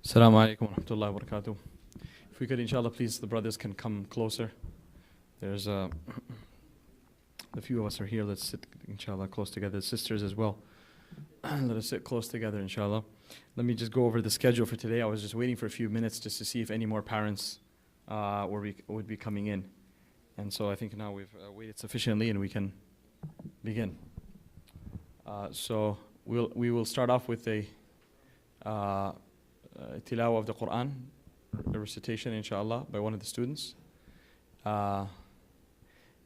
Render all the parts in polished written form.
Assalamu alaikum wa rahmatullahi wa barakatuh. If we could, inshallah, please, the brothers can come closer. There's the few of us are here. Let's sit, inshallah, close together. The sisters as well. Let us sit close together, inshallah. Let me just go over the schedule for today. I was just waiting for a few minutes just to see if any more parents would be coming in. And so I think now we've waited sufficiently and we can begin. So we will start off with a tilawah of the Quran, a recitation, inshallah, by one of the students. And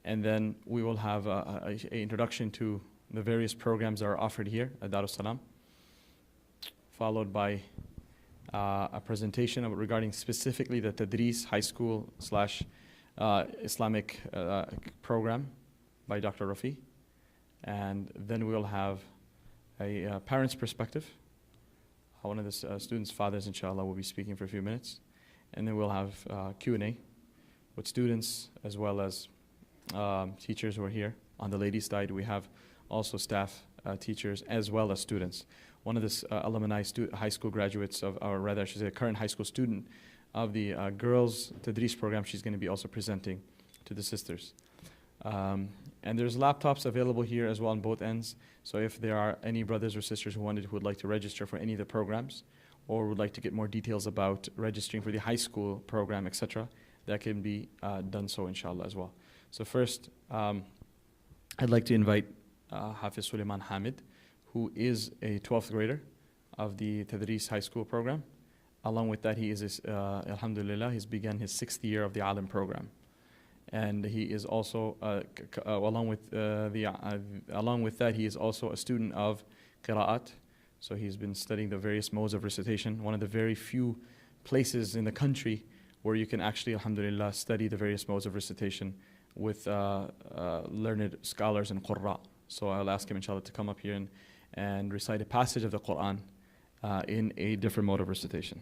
then we will have an introduction to the various programs that are offered here at Darus Salam, followed by a presentation regarding specifically the Tadris high school / Islamic program by Dr. Rafi. And then we'll have a parent's perspective. One of the students' fathers, inshallah, will be speaking for a few minutes. And then we'll have Q&A with students as well as teachers who are here. On the ladies' side, we have also staff, teachers, as well as students. One of the alumni high school graduates of, or rather I should say a current high school student of the girls' Tadris program, she's going to be also presenting to the sisters. And there's laptops available here as well on both ends. So if there are any brothers or sisters who would like to register for any of the programs, or would like to get more details about registering for the high school program, etc., that can be done so, inshallah, as well. So first, I'd like to invite Hafiz Suleiman Hamid, who is a 12th grader of the Tadris high school program. Along with that, he is, alhamdulillah, he's begun his 6th year of the Alim program. And he is also, along with that, he is also a student of Qira'at. So he's been studying the various modes of recitation, one of the very few places in the country where you can actually, alhamdulillah, study the various modes of recitation with learned scholars and Qurra. So I'll ask him, inshallah, to come up here and recite a passage of the Quran in a different mode of recitation.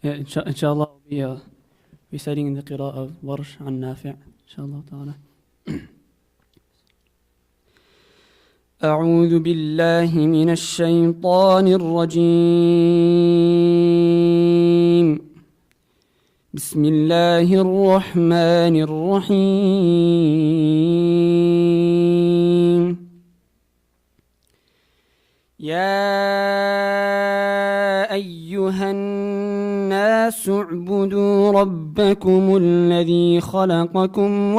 Inshallah, I'll be reciting in the qira'ah of Warsh an Nafi', inshallah ta'ala. أعوذ بالله من الشيطان الرجيم بسم الله الرحمن الرحيم يا أيها الناس اعبدوا ربكم الذي خلقكم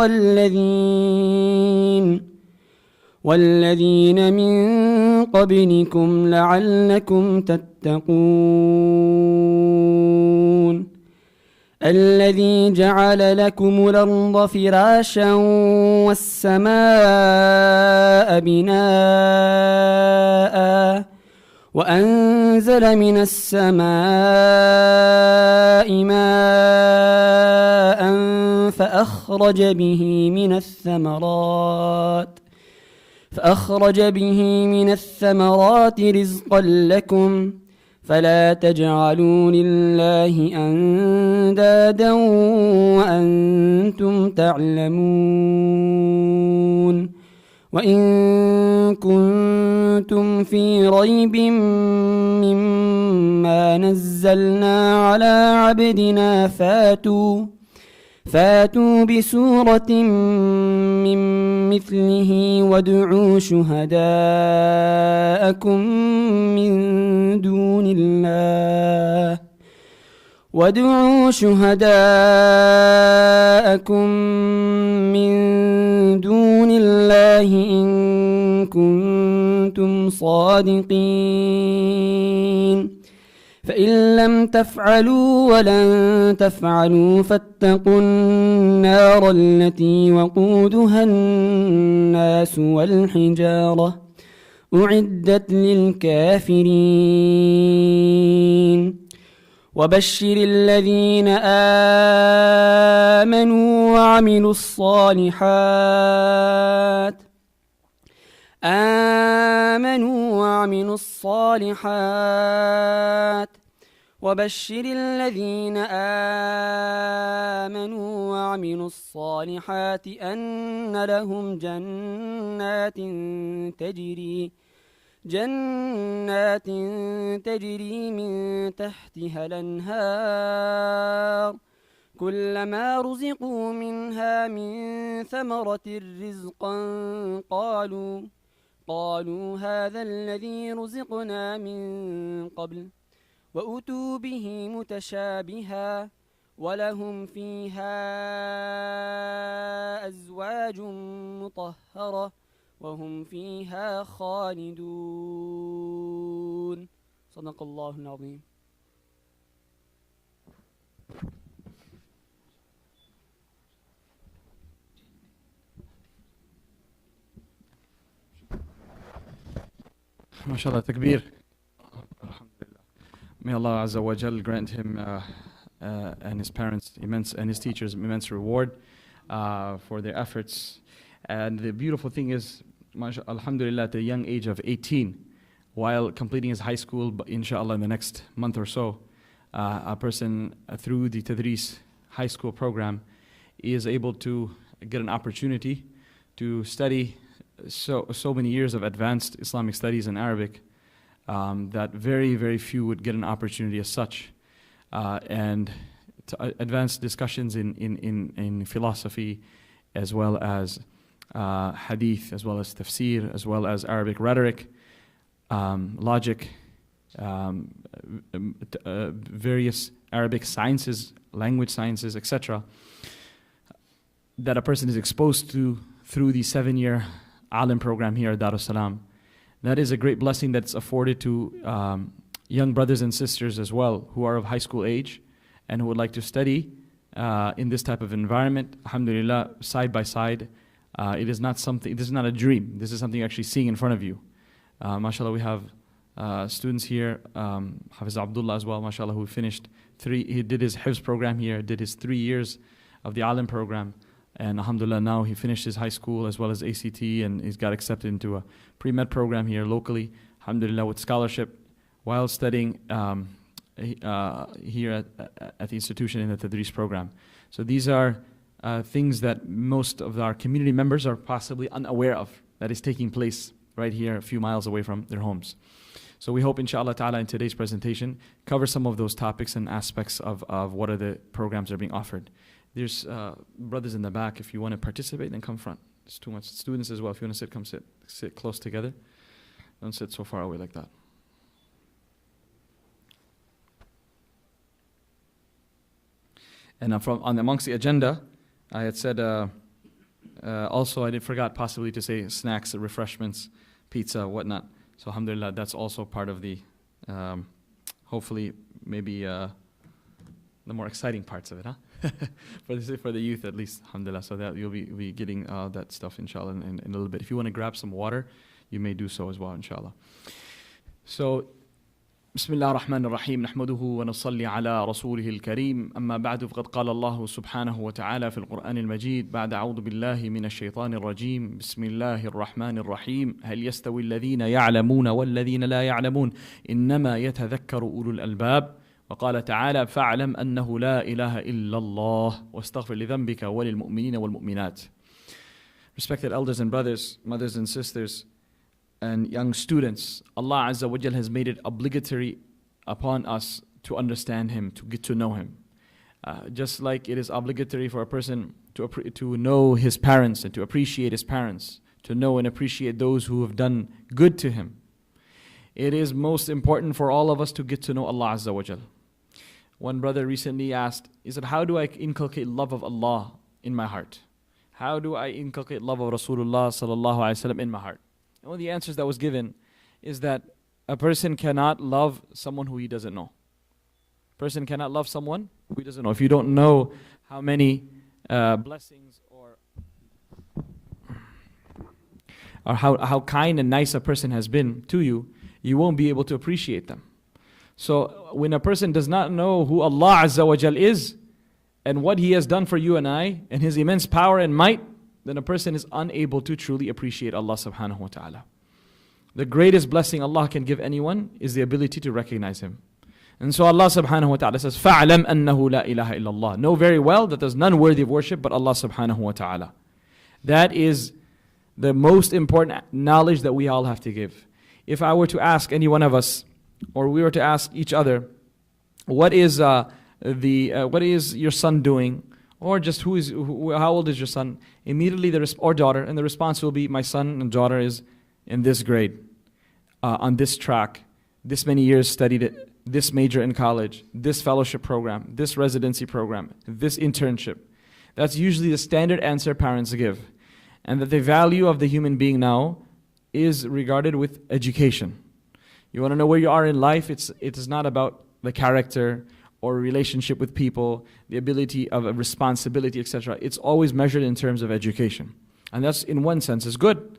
والذين من قبلكم لعلكم تتقون الذي جعل لكم الأرض فراشا والسماء بناء وأنزل من السماء ماء فأخرج به من الثمرات رزقا لكم فلا تجعلوا لله أندادا وأنتم تعلمون وإن كنتم في ريب مما نزلنا على عبدنا فاتوا بسورة من مثله وادعوا شهداءكم من دون الله إن كنتم صادقين فإن لم تفعلوا ولن تفعلوا فاتقوا النار التي وقودها الناس والحجارة أعدت للكافرين وبشر الذين آمنوا وعملوا الصالحات وبشر الذين آمنوا وعملوا الصالحات أن لهم جنات تجري من تحتها الأنهار كلما رزقوا منها من ثمرة رزقا قالوا هذا الذي رزقنا من قبل وأتوا به متشابها ولهم فيها أزواج مطهرة وهم فيها خالدون صدق الله العظيم. MashaAllah, takbir. Alhamdulillah. May Allah Azza wa Jal grant him and his parents and his teachers immense reward for their efforts. And the beautiful thing is, alhamdulillah, at the young age of 18, while completing his high school, inshallah in the next month or so, a person through the Tadris high school program is able to get an opportunity to study so many years of advanced Islamic studies in Arabic that very, very few would get an opportunity as such. And to advanced discussions in philosophy, as well as hadith, as well as tafsir, as well as Arabic rhetoric, logic, various Arabic sciences, language sciences, etc., that a person is exposed to through the 7-year Alim program here at Dar es Salaam. That is a great blessing that's afforded to young brothers and sisters as well who are of high school age and who would like to study in this type of environment. Alhamdulillah, side by side. It is not something. This is not a dream. This is something you're actually seeing in front of you. MashaAllah, we have students here, Hafiz Abdullah as well, MashaAllah, who finished he did his Hifz program here, did his 3 years of the Alim program. And alhamdulillah, now he finished his high school as well as ACT, and he's got accepted into a pre-med program here locally, alhamdulillah, with scholarship, while studying here at the institution in the Tadris program. So these are things that most of our community members are possibly unaware of, that is taking place right here a few miles away from their homes. So we hope, inshallah ta'ala, in today's presentation, cover some of those topics and aspects of what are the programs that are being offered. There's brothers in the back. If you want to participate, then come front. It's too much. Students as well. If you want to sit, come sit. Sit close together. Don't sit so far away like that. And amongst the agenda, I had said also I forgot possibly to say snacks, refreshments, pizza, whatnot. So alhamdulillah, that's also part of the hopefully maybe the more exciting parts of it, huh? for the youth at least, alhamdulillah, so that you'll be getting that stuff inshallah in a little bit. If you want to grab some water, you may do so as well, inshallah. So بسم الله الرحمن الرحيم نحمده ونصلي على رسوله الكريم أما بعد فقد قال الله سبحانه وتعالى في القرآن المجيد بعد أعوذ بالله من الشيطان الرجيم بسم الله الرحمن الرحيم هل يستوي الذين يعلمون والذين لا يعلمون إنما يتذكر أولو الألباب وقال تعالى فاعلم أنه لا إله إلا الله واستغفر لذنبك وللمؤمنين والمؤمنات. Respected elders and brothers, mothers and sisters, and young students, Allah Azza wa Jal has made it obligatory upon us to understand Him, to get to know Him. Just like it is obligatory for a person to know his parents and to appreciate his parents, to know and appreciate those who have done good to him. It is most important for all of us to get to know Allah Azza wa Jal. One brother recently asked, he said, how do I inculcate love of Allah in my heart? How do I inculcate love of Rasulullah sallallahu alaihi wasallam in my heart? And one of the answers that was given is that a person cannot love someone who he doesn't know. Person cannot love someone who he doesn't know. If you don't know how many blessings or how kind and nice a person has been to you, you won't be able to appreciate them. So when a person does not know who Allah Azza wa Jal is and what He has done for you and I and His immense power and might, then a person is unable to truly appreciate Allah subhanahu wa ta'ala. The greatest blessing Allah can give anyone is the ability to recognize Him. And so Allah subhanahu wa ta'ala says, فَعْلَمْ أَنَّهُ لَا إِلَهَ إِلَّا اللَّهِ. Know very well that there's none worthy of worship but Allah subhanahu wa ta'ala. That is the most important knowledge that we all have to give. If I were to ask any one of us, or we were to ask each other, what is your son doing? Or just how old is your son? Immediately or daughter, and the response will be, my son and daughter is in this grade, on this track, this many years studied it, this major in college, this fellowship program, this residency program, this internship. That's usually the standard answer parents give. And that the value of the human being now is regarded with education. You want to know where you are in life? It is not about the character or relationship with people, the ability of a responsibility, etc. It's always measured in terms of education. And that's in one sense is good.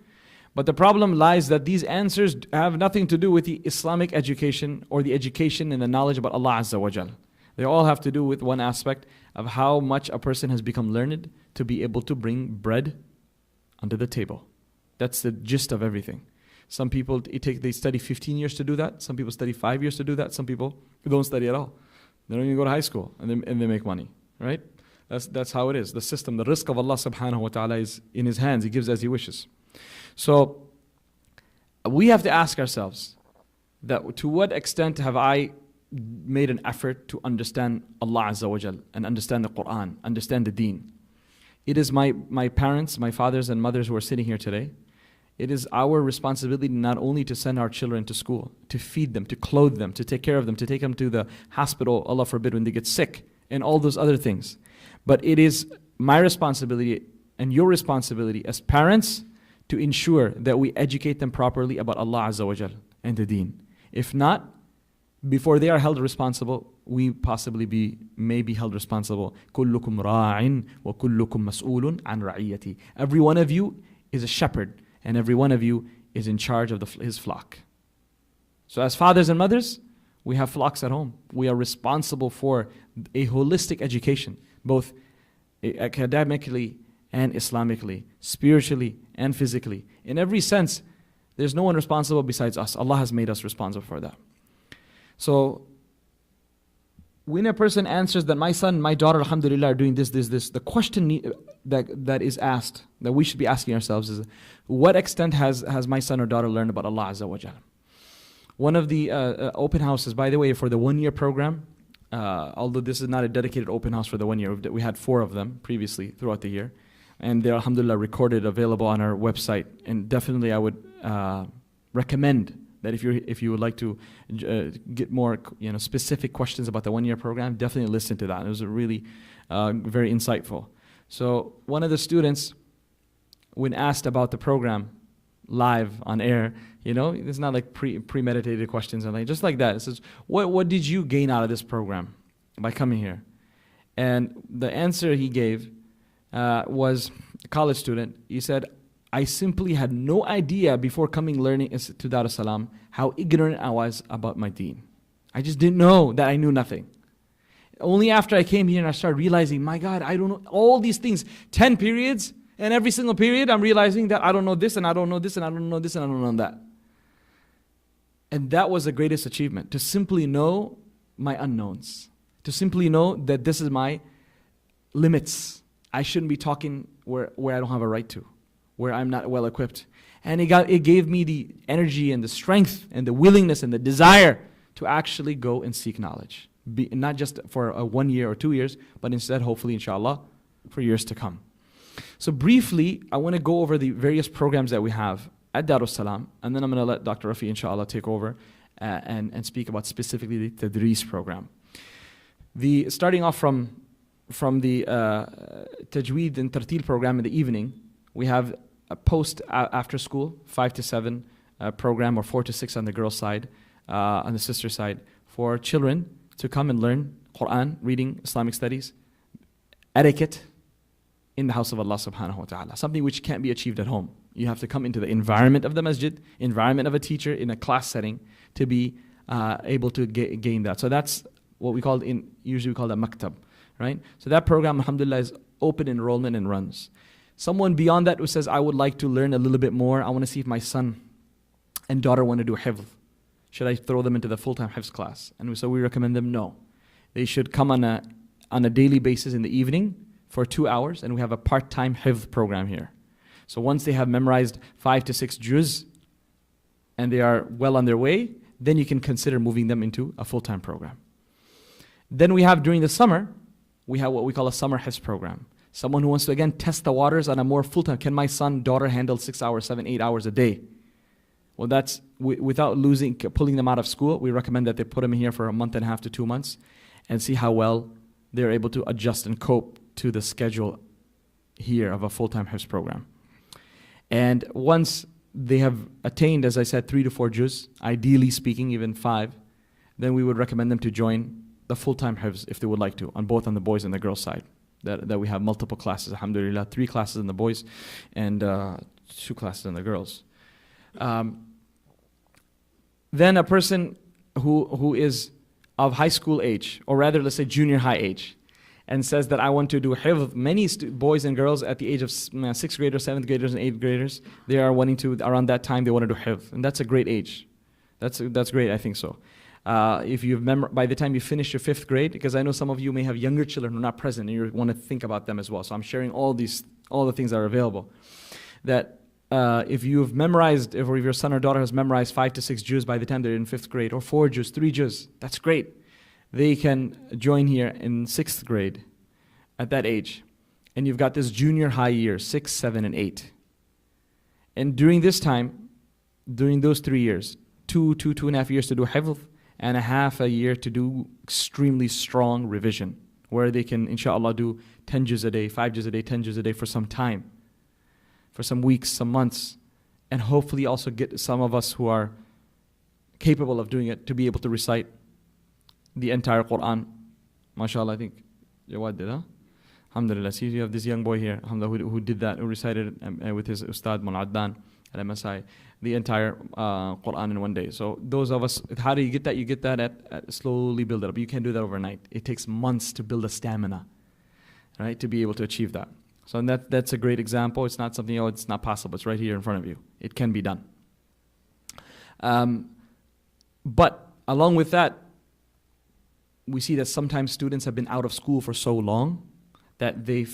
But the problem lies that these answers have nothing to do with the Islamic education or the education and the knowledge about Allah Azza wa Jal. They all have to do with one aspect of how much a person has become learned to be able to bring bread under the table. That's the gist of everything. Some people, they study 15 years to do that. Some people study 5 years to do that. Some people don't study at all. They don't even go to high school and they make money, right? That's how it is. The system, the rizq of Allah subhanahu wa ta'ala is in His hands. He gives as He wishes. So we have to ask ourselves that to what extent have I made an effort to understand Allah Azza wa Jal and understand the Quran, understand the deen. It is my parents, my fathers and mothers who are sitting here today. It is our responsibility not only to send our children to school, to feed them, to clothe them, to take care of them, to take them to the hospital, Allah forbid, when they get sick, and all those other things. But it is my responsibility and your responsibility as parents to ensure that we educate them properly about Allah Azza wa Jal and the deen. If not, before they are held responsible, we possibly may be held responsible. كُلُّكُمْ رَاعٍ وَكُلُّكُمْ مَسْئُولٌ عَنْ رَعِيَّتِهِ. Every one of you is a shepherd, and every one of you is in charge of his flock. So as fathers and mothers, we have flocks at home. We are responsible for a holistic education, both academically and Islamically, spiritually and physically. In every sense, there's no one responsible besides us. Allah has made us responsible for that. So, when a person answers that my son, my daughter, alhamdulillah, are doing this, the question that is asked, that we should be asking ourselves is, what extent has my son or daughter learned about Allah Azza wa Jalla? One of the open houses, by the way, for the 1 year program, although this is not a dedicated open house for the 1 year, we had 4 of them previously throughout the year. And they're alhamdulillah recorded, available on our website. And definitely I would recommend that if you would like to get more specific questions about the 1 year program, definitely listen to that. It was a really very insightful. So one of the students, when asked about the program live on air, it's not like premeditated questions and like just like that. It says, what did you gain out of this program by coming here? And the answer he gave was a college student. He said, I simply had no idea before learning to Dar es Salaam how ignorant I was about my deen. I just didn't know that I knew nothing. Only after I came here and I started realizing, my God, I don't know all these things. 10 periods, and every single period I'm realizing that I don't know this and I don't know this and I don't know this and I don't know that. And that was the greatest achievement, to simply know my unknowns. To simply know that this is my limits. I shouldn't be talking where I don't have a right to, where I'm not well equipped. And it gave me the energy and the strength and the willingness and the desire to actually go and seek knowledge. Not just for 1 year or 2 years, but instead, hopefully, inshallah, for years to come. So briefly, I want to go over the various programs that we have at Dar es Salaam, and then I'm going to let Dr. Rafi, inshallah, take over and speak about specifically the Tadris program. Starting off from the Tajweed and Tartil program in the evening, we have a post after school, 5 to 7 program, or 4 to 6 on the girls' side, on the sister side, for children to come and learn Quran, reading, Islamic studies, etiquette in the house of Allah subhanahu wa ta'ala. Something which can't be achieved at home. You have to come into the environment of the masjid, environment of a teacher in a class setting to be able to gain that. So that's what we call usually we call that maktab, right? So that program, alhamdulillah, is open enrollment and runs. Someone beyond that who says, I would like to learn a little bit more, I want to see if my son and daughter want to do hifz. Should I throw them into the full-time hifz class? And so we recommend them, no. They should come on a daily basis in the evening for 2 hours, and we have a part-time hifz program here. So once they have memorized 5 to 6 juz, and they are well on their way, then you can consider moving them into a full-time program. Then we have during the summer, we have what we call a summer hifz program. Someone who wants to again test the waters on a more full-time. Can my son, daughter handle 6 hours, 7, 8 hours a day? Well, that's without pulling them out of school. We recommend that they put them here for a month and a half to 2 months and see how well they're able to adjust and cope to the schedule here of a full-time hifz program. And once they have attained, as I said, 3 to 4 juz, ideally speaking, even 5, then we would recommend them to join the full-time hifz if they would like to, on both on the boys and the girls side. That we have multiple classes, alhamdulillah, 3 classes in the boys and 2 classes in the girls. Then a person who is of high school age, or rather let's say junior high age, and says that I want to do hifz. Many boys and girls at the age of 6th graders, 7th graders, and 8th graders, they are wanting to, around that time, they want to do hifz. And that's a great age. That's great, I think so. If you've by the time you finish your 5th grade, because I know some of you may have younger children who are not present, and you want to think about them as well. So I'm sharing all the things that are available. That if you've memorized, if your son or daughter has memorized 5 to 6 juz by the time they're in 5th grade, or 4 juz, 3 juz, that's great. They can join here in 6th grade at that age. And you've got this junior high year, 6, 7, and 8. And during this time, during those 3 years, 2.5 years to do hifz, and a half a year to do extremely strong revision, where they can, inshallah, do 10 juz a day, 5 juz a day, 10 juz a day for some time, for some weeks, some months, and hopefully also get some of us who are capable of doing it to be able to recite the entire Quran. MashaAllah, I think Jawad did, huh? Alhamdulillah. See, you have this young boy here, alhamdulillah, who did that, who recited with his Ustad Munaddan at MSI, the entire Quran in one day. So those of us, how do you get that? You get that at slowly build it up. You can't do that overnight. It takes months to build a stamina, right, to be able to achieve that. So that's a great example. It's not something, it's not possible. It's right here in front of you. It can be done. But along with that, we see that sometimes students have been out of school for so long that their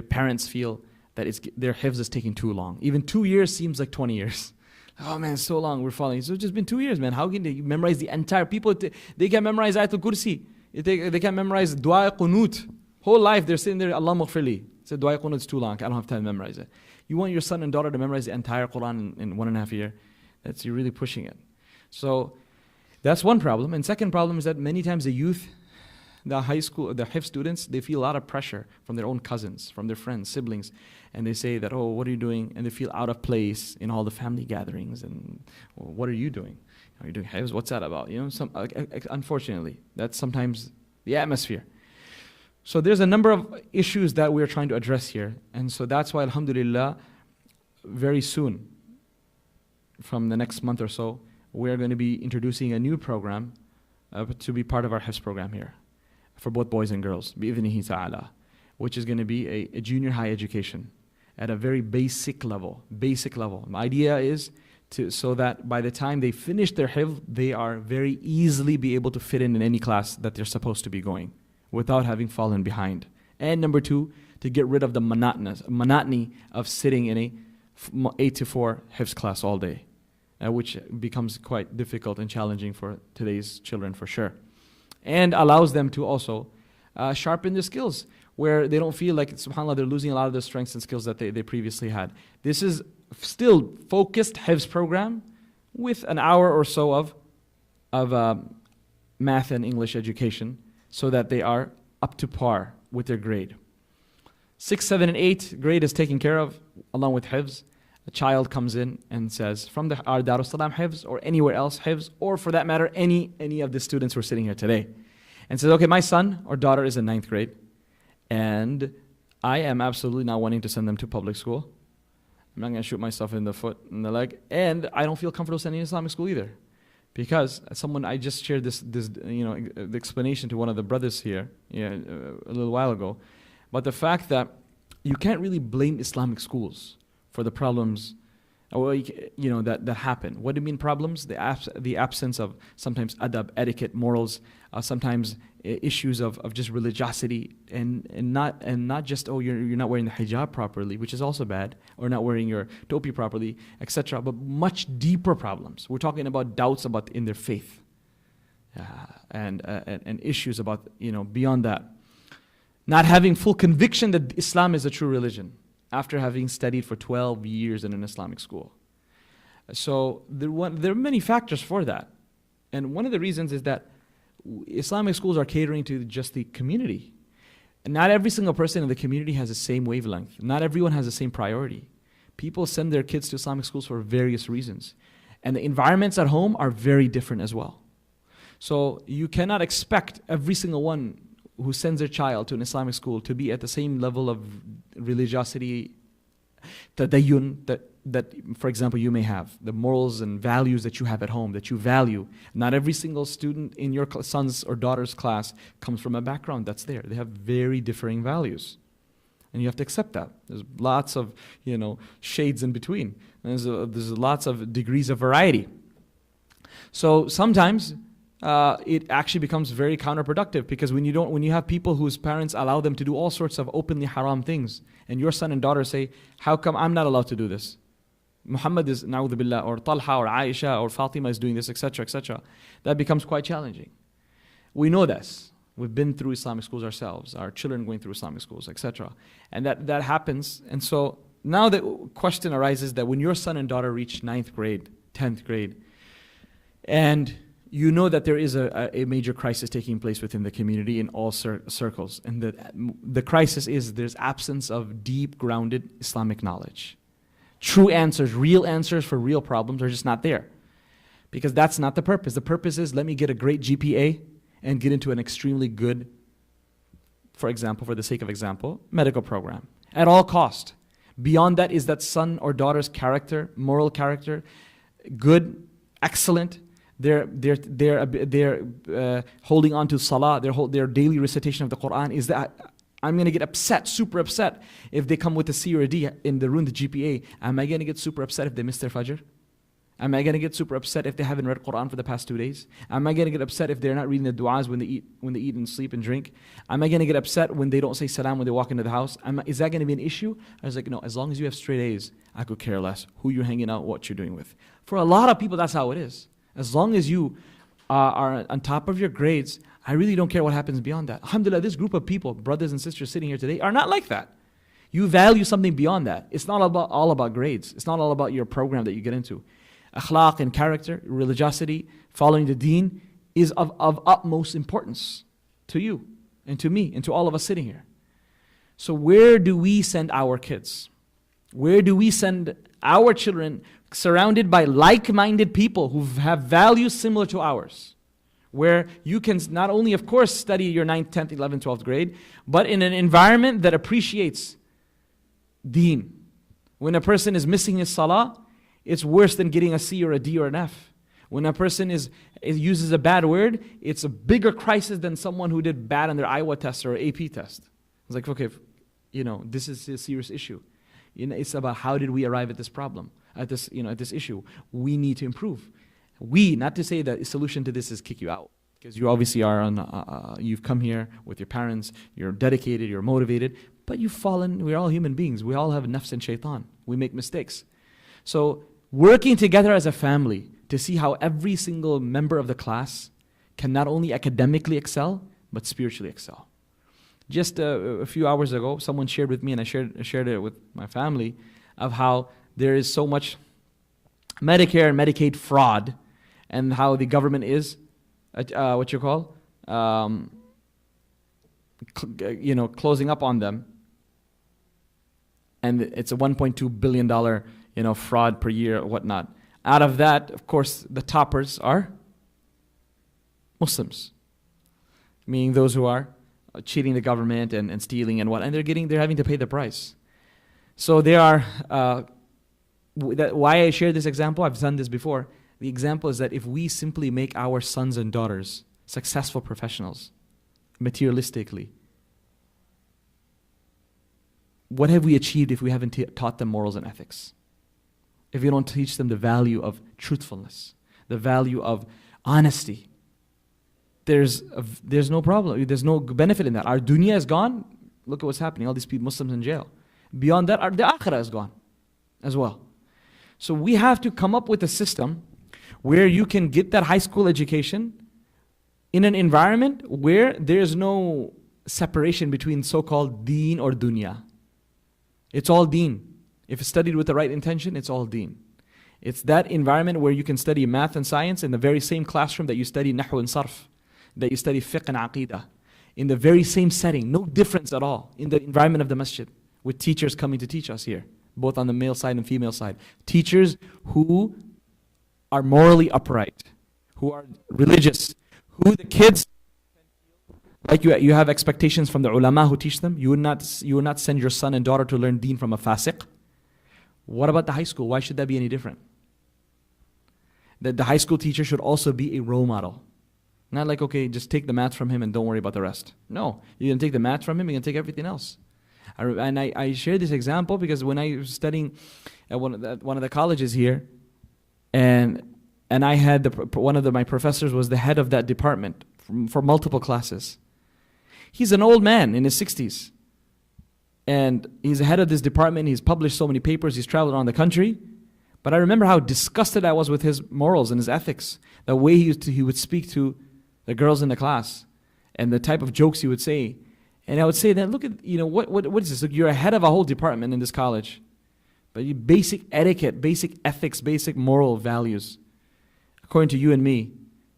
parents feel that their hifz is taking too long. Even 2 years seems like 20 years. Oh man, it's so long, we're falling. So it's just been 2 years, man. How can they memorize the entire, people, they can memorize Ayatul Kursi. They can memorize Dua Qunut. Whole life they're sitting there, Allah maghfirli. Say Dua Qunut is too long, I don't have time to memorize it. You want your son and daughter to memorize the entire Quran in 1.5 years? You're really pushing it. So that's one problem. And second problem is that many times the youth, the high school, the hifz students, they feel a lot of pressure from their own cousins, from their friends, siblings. And they say that, oh, what are you doing? And they feel out of place in all the family gatherings. And well, what are you doing? Are you doing hifz? What's that about? Unfortunately, that's sometimes the atmosphere. So there's a number of issues that we're trying to address here. And so that's why, alhamdulillah, very soon, from the next month or so, we're going to be introducing a new program to be part of our hifz program here for both boys and girls, bi'idhnihi ta'ala, which is going to be a junior high education at a very basic level. The idea is so that by the time they finish their hifz, they are very easily be able to fit in any class that they're supposed to be going without having fallen behind. And number 2, to get rid of the monotony of sitting in a 8 to 4 hifz class all day. Which becomes quite difficult and challenging for today's children for sure. And allows them to also sharpen their skills, where they don't feel like, subhanAllah, they're losing a lot of their strengths and skills that they previously had. This is still focused hifz program with an hour or so of math and English education so that they are up to par with their grade. 6, 7, and 8 grade is taken care of along with hifz. A child comes in and says, from our Darussalam hifz or anywhere else hifz, or for that matter, any of the students who are sitting here today, and says, okay, my son or daughter is in 9th grade, and I am absolutely not wanting to send them to public school. I'm not going to shoot myself in the foot, in the leg, and I don't feel comfortable sending Islamic school either. Because I just shared this the explanation to one of the brothers here a little while ago, but the fact that you can't really blame Islamic schools for the problems that happen. What do you mean problems? The absence of sometimes adab, etiquette, morals, sometimes issues of just religiosity, and not just you're not wearing the hijab properly, which is also bad, or not wearing your topi properly, etc. But much deeper problems. We're talking about doubts in their faith, and issues about beyond that. Not having full conviction that Islam is a true religion after having studied for 12 years in an Islamic school. So there are many factors for that. And one of the reasons is that Islamic schools are catering to just the community. And not every single person in the community has the same wavelength. Not everyone has the same priority. People send their kids to Islamic schools for various reasons. And the environments at home are very different as well. So you cannot expect every single one who sends their child to an Islamic school to be at the same level of religiosity, tadayyun, that, for example, you may have. The morals and values that you have at home, that you value. Not every single student in your son's or daughter's class comes from a background that's there. They have very differing values. And you have to accept that. There's lots of, shades in between. There's lots of degrees of variety. So sometimes it actually becomes very counterproductive, because when you have people whose parents allow them to do all sorts of openly haram things, and your son and daughter say, how come I'm not allowed to do this? Muhammad is, na'udhu billah, or Talha or Aisha or Fatima is doing this, etc., etc. That becomes quite challenging. We know this. We've been through Islamic schools ourselves, our children going through Islamic schools, etc. And that happens. And so now the question arises that when your son and daughter reach 9th grade, 10th grade, and you know that there is a major crisis taking place within the community in all circles. And the crisis is there's absence of deep-grounded Islamic knowledge. True answers, real answers for real problems are just not there. Because that's not the purpose. The purpose is, let me get a great GPA and get into an extremely good, for example, for the sake of example, medical program. At all cost. Beyond that is that son or daughter's character, moral character, good, excellent. They're holding on to salah, their daily recitation of the Quran. Is that I'm going to get upset, super upset, if they come with a C or a D in the GPA. Am I going to get super upset if they miss their Fajr? Am I going to get super upset if they haven't read Quran for the past 2 days? Am I going to get upset if they're not reading the du'as when they eat and sleep and drink? Am I going to get upset when they don't say salam when they walk into the house? Is that going to be an issue? I was like, no, as long as you have straight A's, I could care less who you're hanging out, what you're doing with. For a lot of people, that's how it is. As long as you are on top of your grades, I really don't care what happens beyond that. Alhamdulillah, this group of people, brothers and sisters sitting here today, are not like that. You value something beyond that. It's not all about grades. It's not all about your program that you get into. Akhlaq and character, religiosity, following the deen is of utmost importance to you and to me and to all of us sitting here. So where do we send our kids? Where do we send our children surrounded by like-minded people who have values similar to ours? Where you can not only, of course, study your 9th, 10th, 11th, 12th grade, but in an environment that appreciates deen. When a person is missing his salah, it's worse than getting a C or a D or an F. When a person uses a bad word, it's a bigger crisis than someone who did bad on their Iowa test or AP test. It's like, okay, this is a serious issue. It's about how did we arrive at this problem, at this issue. We need to improve. Not to say that the solution to this is kick you out, because you obviously are you've come here with your parents, you're dedicated, you're motivated, but you've fallen. We're all human beings. We all have nafs and shaitan. We make mistakes. So working together as a family to see how every single member of the class can not only academically excel, but spiritually excel. Just a few hours ago, someone shared with me, and I shared it with my family, of how there is so much Medicare and Medicaid fraud, and how the government is, closing up on them, and it's a $1.2 billion, fraud per year or whatnot. Out of that, of course, the toppers are Muslims. meaning those who are cheating the government and stealing and what, and they're having to pay the price. So they are, why I share this example, I've done this before. The example is that if we simply make our sons and daughters successful professionals, materialistically, what have we achieved if we haven't taught them morals and ethics? If we don't teach them the value of truthfulness, the value of honesty, there's no problem. There's no benefit in that. Our dunya is gone. Look at what's happening. All these people, Muslims in jail. Beyond that, the akhirah is gone as well. So we have to come up with a system where you can get that high school education in an environment where there's no separation between so-called deen or dunya. It's all deen. If it's studied with the right intention, it's all deen. It's that environment where you can study math and science in the very same classroom that you study nahu and sarf, that you study fiqh and aqidah, in the very same setting, no difference at all in the environment of the masjid, with teachers coming to teach us here, both on the male side and female side. Teachers who are morally upright, who are religious, who the kids, like you have expectations from the ulama who teach them. You would not send your son and daughter to learn deen from a fasiq. What about the high school? Why should that be any different? That the high school teacher should also be a role model. Not like, okay, just take the math from him and don't worry about the rest. No, you're going to take the math from him, you're going to take everything else. I share this example because when I was studying at one of the colleges here, and I had one of my professors was the head of that department for multiple classes. He's an old man in his 60s. And he's the head of this department. He's published so many papers. He's traveled around the country. But I remember how disgusted I was with his morals and his ethics. The way he would speak to the girls in the class. And the type of jokes he would say. And I would say that, look at, what is this? Look, you're a head of a whole department in this college. But basic etiquette, basic ethics, basic moral values, according to you and me,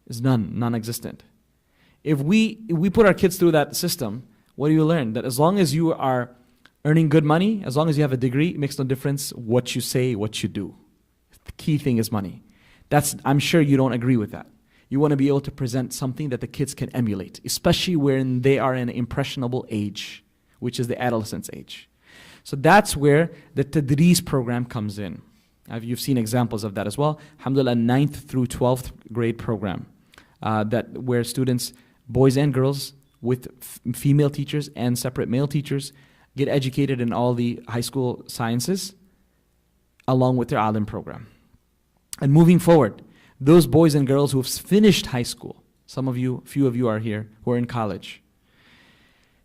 is non-existent. If we put our kids through that system, what do you learn? That as long as you are earning good money, as long as you have a degree, it makes no difference what you say, what you do. The key thing is money. I'm sure you don't agree with that. You want to be able to present something that the kids can emulate, especially when they are in an impressionable age, which is the adolescence age. So that's where the Tadris program comes in. You've seen examples of that as well. Alhamdulillah, 9th through 12th grade program, where students, boys and girls, with female teachers and separate male teachers, get educated in all the high school sciences along with their alim program. And moving forward, those boys and girls who have finished high school, few of you are here who are in college,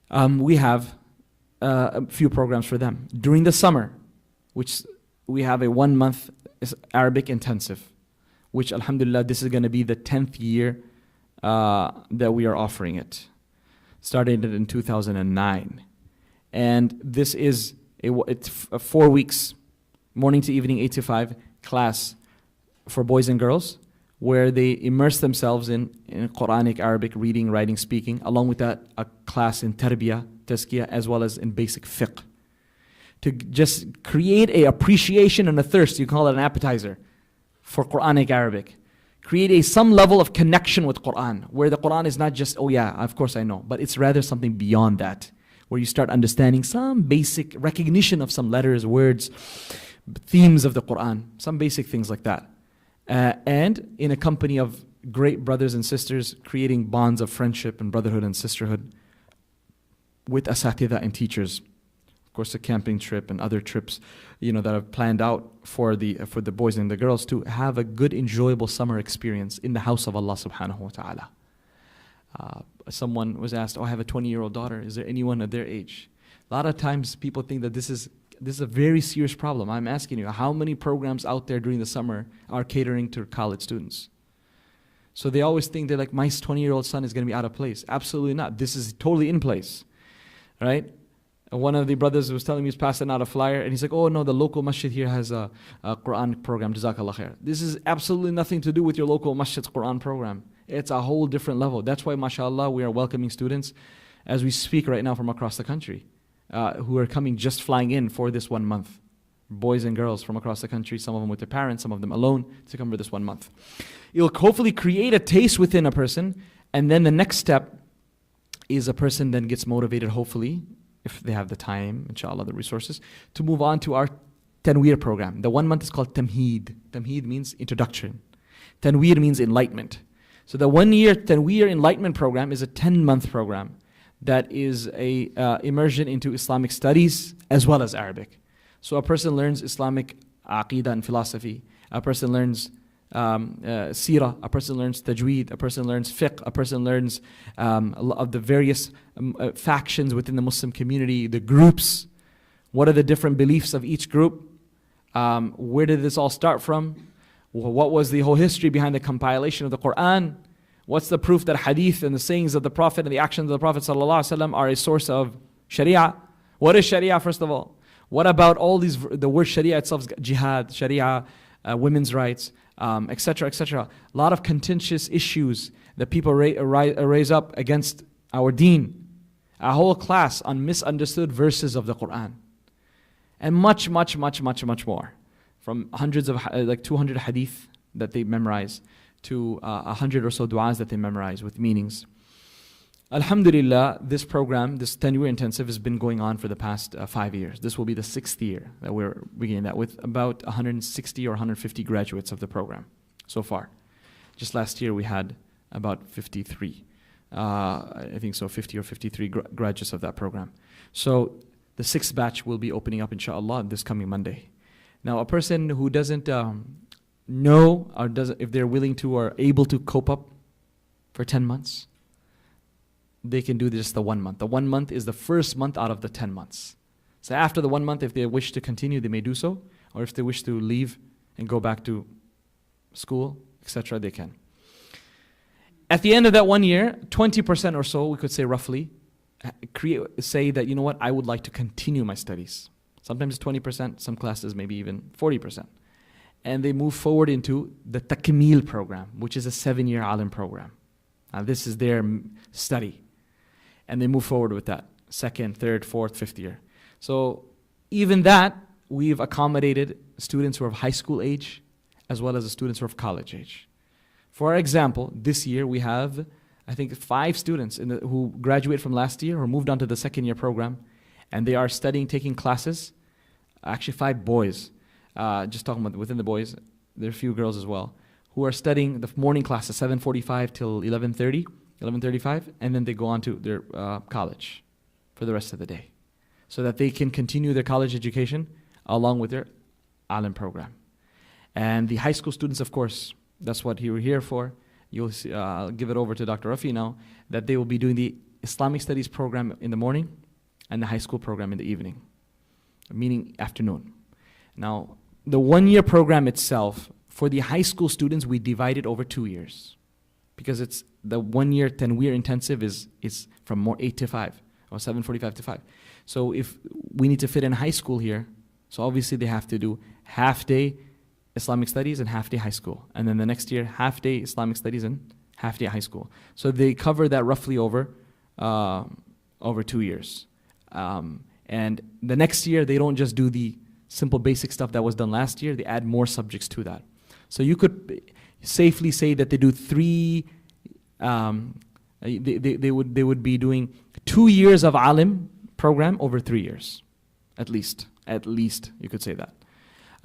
we have a few programs for them. During the summer, which we have a 1-month Arabic intensive, which alhamdulillah, this is going to be the 10th year that we are offering it. Started in 2009. And this is it's 4 weeks, morning to evening, 8 to 5 class for boys and girls, where they immerse themselves in Quranic, Arabic, reading, writing, speaking, along with that a class in tarbiyah, tazkiyah, as well as in basic fiqh. To just create a appreciation and a thirst, you call it an appetizer, for Quranic, Arabic. Create some level of connection with Quran, where the Quran is not just, oh yeah, of course I know, but it's rather something beyond that, where you start understanding some basic recognition of some letters, words, themes of the Quran, some basic things like that. And in a company of great brothers and sisters, creating bonds of friendship and brotherhood and sisterhood with asatidha and teachers. Of course, a camping trip and other trips, that are planned out for the boys and the girls to have a good, enjoyable summer experience in the house of Allah subhanahu wa ta'ala. Someone was asked, I have a 20-year-old daughter. Is there anyone at their age? A lot of times people think that this is a very serious problem. I'm asking you, how many programs out there during the summer are catering to college students? So they always think they're like, my 20-year-old son is going to be out of place. Absolutely not. This is totally in place, right? One of the brothers was telling me he's passing out a flyer, and he's like, oh no, the local masjid here has a Quran program, Jazakullahu Khairun. This is absolutely nothing to do with your local masjid's Quran program. It's a whole different level. That's why, mashallah, we are welcoming students as we speak right now from across the country who are coming, just flying in for this 1 month. Boys and girls from across the country, some of them with their parents, some of them alone, to come for this 1 month. It'll hopefully create a taste within a person, and then the next step is a person then gets motivated, hopefully, if they have the time, inshallah, the resources, to move on to our Tanweer program. The 1 month is called Tamheed. Tamheed means introduction. Tanweer means enlightenment. So the 1 year Tanweer enlightenment program is a 10-month program that is a immersion into Islamic studies as well as Arabic. So a person learns Islamic aqidah and philosophy. A person learns seerah. A person learns tajweed. A person learns fiqh. A person learns of the various factions within the Muslim community, the groups. What are the different beliefs of each group? Where did this all start from? What was the whole history behind the compilation of the Quran? What's the proof that hadith and the sayings of the Prophet and the actions of the Prophet ﷺ are a source of Sharia? What is Sharia, first of all? What about all these, the word Sharia itself is jihad, Sharia, women's rights, etc., etc. A lot of contentious issues that people raise up against our deen. A whole class on misunderstood verses of the Quran. And much, much, much, much, much more. From hundreds of, like 200 hadith that they memorize to 100 or so du'as that they memorize with meanings. Alhamdulillah, this program, this 10-year intensive has been going on for the past 5 years. This will be the 6th year that we're beginning that with about 160 or 150 graduates of the program so far. Just last year we had about 53. I think so, 50 or 53 graduates of that program. So the 6th batch will be opening up inshallah this coming Monday. Now a person who doesn't know or doesn't, if they're willing to or able to cope up for 10 months, they can do just the 1 month. The 1 month is the first month out of the 10 months. So after the 1 month, if they wish to continue, they may do so. Or if they wish to leave and go back to school, etc., they can. At the end of that 1 year, 20% or so, we could say roughly, say that, you know what, I would like to continue my studies. Sometimes it's 20%, some classes maybe even 40%. And they move forward into the Takmeel program, which is a 7-year alim program. Now this is their study. And they move forward with that, 2nd, 3rd, 4th, 5th year. So even that, we've accommodated students who are of high school age, as well as the students who are of college age. For example, this year we have, I think, 5 students who graduated from last year or moved on to the 2nd year program, and they are studying, taking classes. Actually 5 boys, just talking about within the boys, there are a few girls as well, who are studying the morning classes, 7:45 till 11:30, 11:35, and then they go on to their college for the rest of the day, so that they can continue their college education along with their alim program. And the high school students, of course, that's what we're here for. You'll see, I'll give it over to Dr. Rafi now, that they will be doing the Islamic Studies program in the morning and the high school program in the evening, meaning afternoon. Now, the 1 year program itself, for the high school students, we divide it over 2 years. Because it's the 1 year Tanweer intensive is from 8 to 5, or 7:45 to 5. So if we need to fit in high school here, so obviously they have to do half day Islamic studies and half day high school. And then the next year, half day Islamic studies and half day high school. So they cover that roughly over 2 years. And the next year, they don't just do the simple basic stuff that was done last year, they add more subjects to that. So you could safely say that they do 3, they would be doing 2 years of alim program over 3 years, at least you could say that.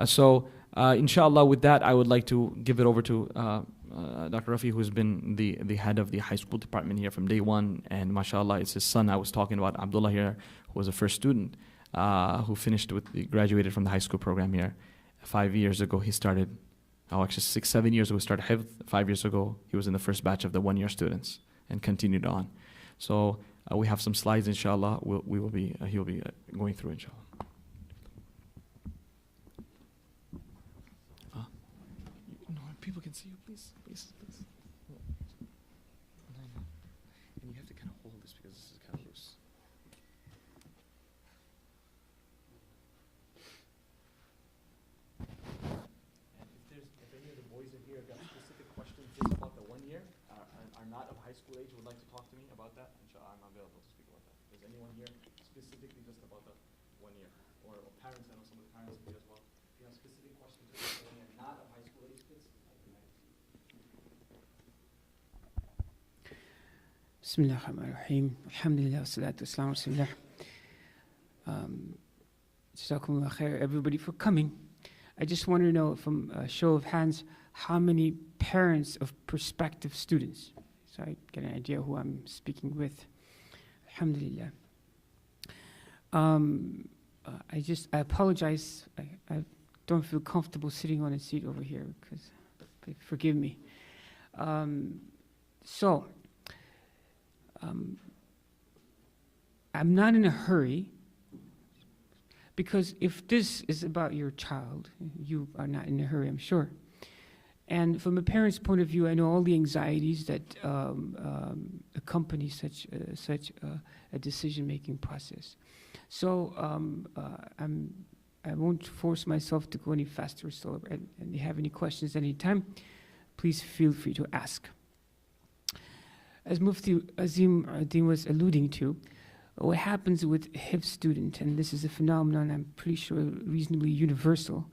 So inshallah, with that, I would like to give it over to Dr. Rafi, who's been the head of the high school department here from day one, and mashallah, it's his son I was talking about, Abdullah here, who was a first student, who graduated from the high school program here. 5 years ago he started, actually 6-7 years ago he started Hifz. 5 years ago he was in the first batch of the 1 year students and continued on. So we have some slides inshallah, he'll be going through inshallah. People can see you, please. And you have to kind of hold this because this is kind of loose. And if any of the boys in here have got specific questions just about the 1 year, are not of high school age, would like to talk to me about that, inshallah, I'm available to speak about that. Is anyone here specifically just about the 1 year? Or parents, I know some of the parents here as well. If you have specific questions about the 1 year, not of high school age kids, Bismillah ar-Rahman ar-Rahim. Alhamdulillah, salatu wassalamu ala Rasulillah. Jazakullahu Khairun, everybody, for coming. I just want to know from a show of hands, how many parents of prospective students? So I get an idea who I'm speaking with. Alhamdulillah. I apologize. I don't feel comfortable sitting on a seat over here, because, forgive me. I'm not in a hurry, because if this is about your child, you are not in a hurry, I'm sure. And from a parent's point of view, I know all the anxieties that accompany such a decision-making process. So I won't force myself to go any faster. So, and if you have any questions at any time, please feel free to ask. As Mufti Azim Adin was alluding to, what happens with hifz student, and this is a phenomenon I'm pretty sure reasonably universal,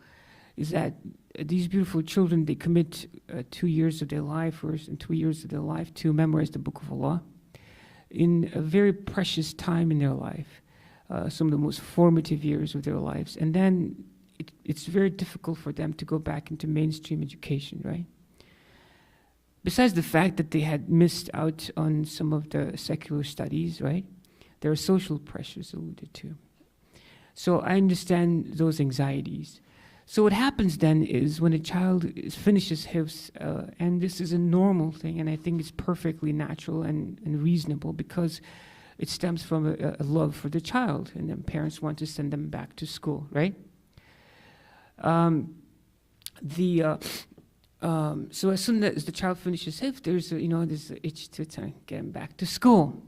is that these beautiful children, they commit 2 years of their life, and 2 years of their life to memorize the Book of Allah in a very precious time in their life, some of the most formative years of their lives. And then it's very difficult for them to go back into mainstream education, right? Besides the fact that they had missed out on some of the secular studies, right? There are social pressures alluded to. So I understand those anxieties. So what happens then is when a child finishes hifz, and this is a normal thing, and I think it's perfectly natural and reasonable, because it stems from a love for the child, and then parents want to send them back to school, right? So as soon as the child finishes hifz, there's an itch to get them back to school.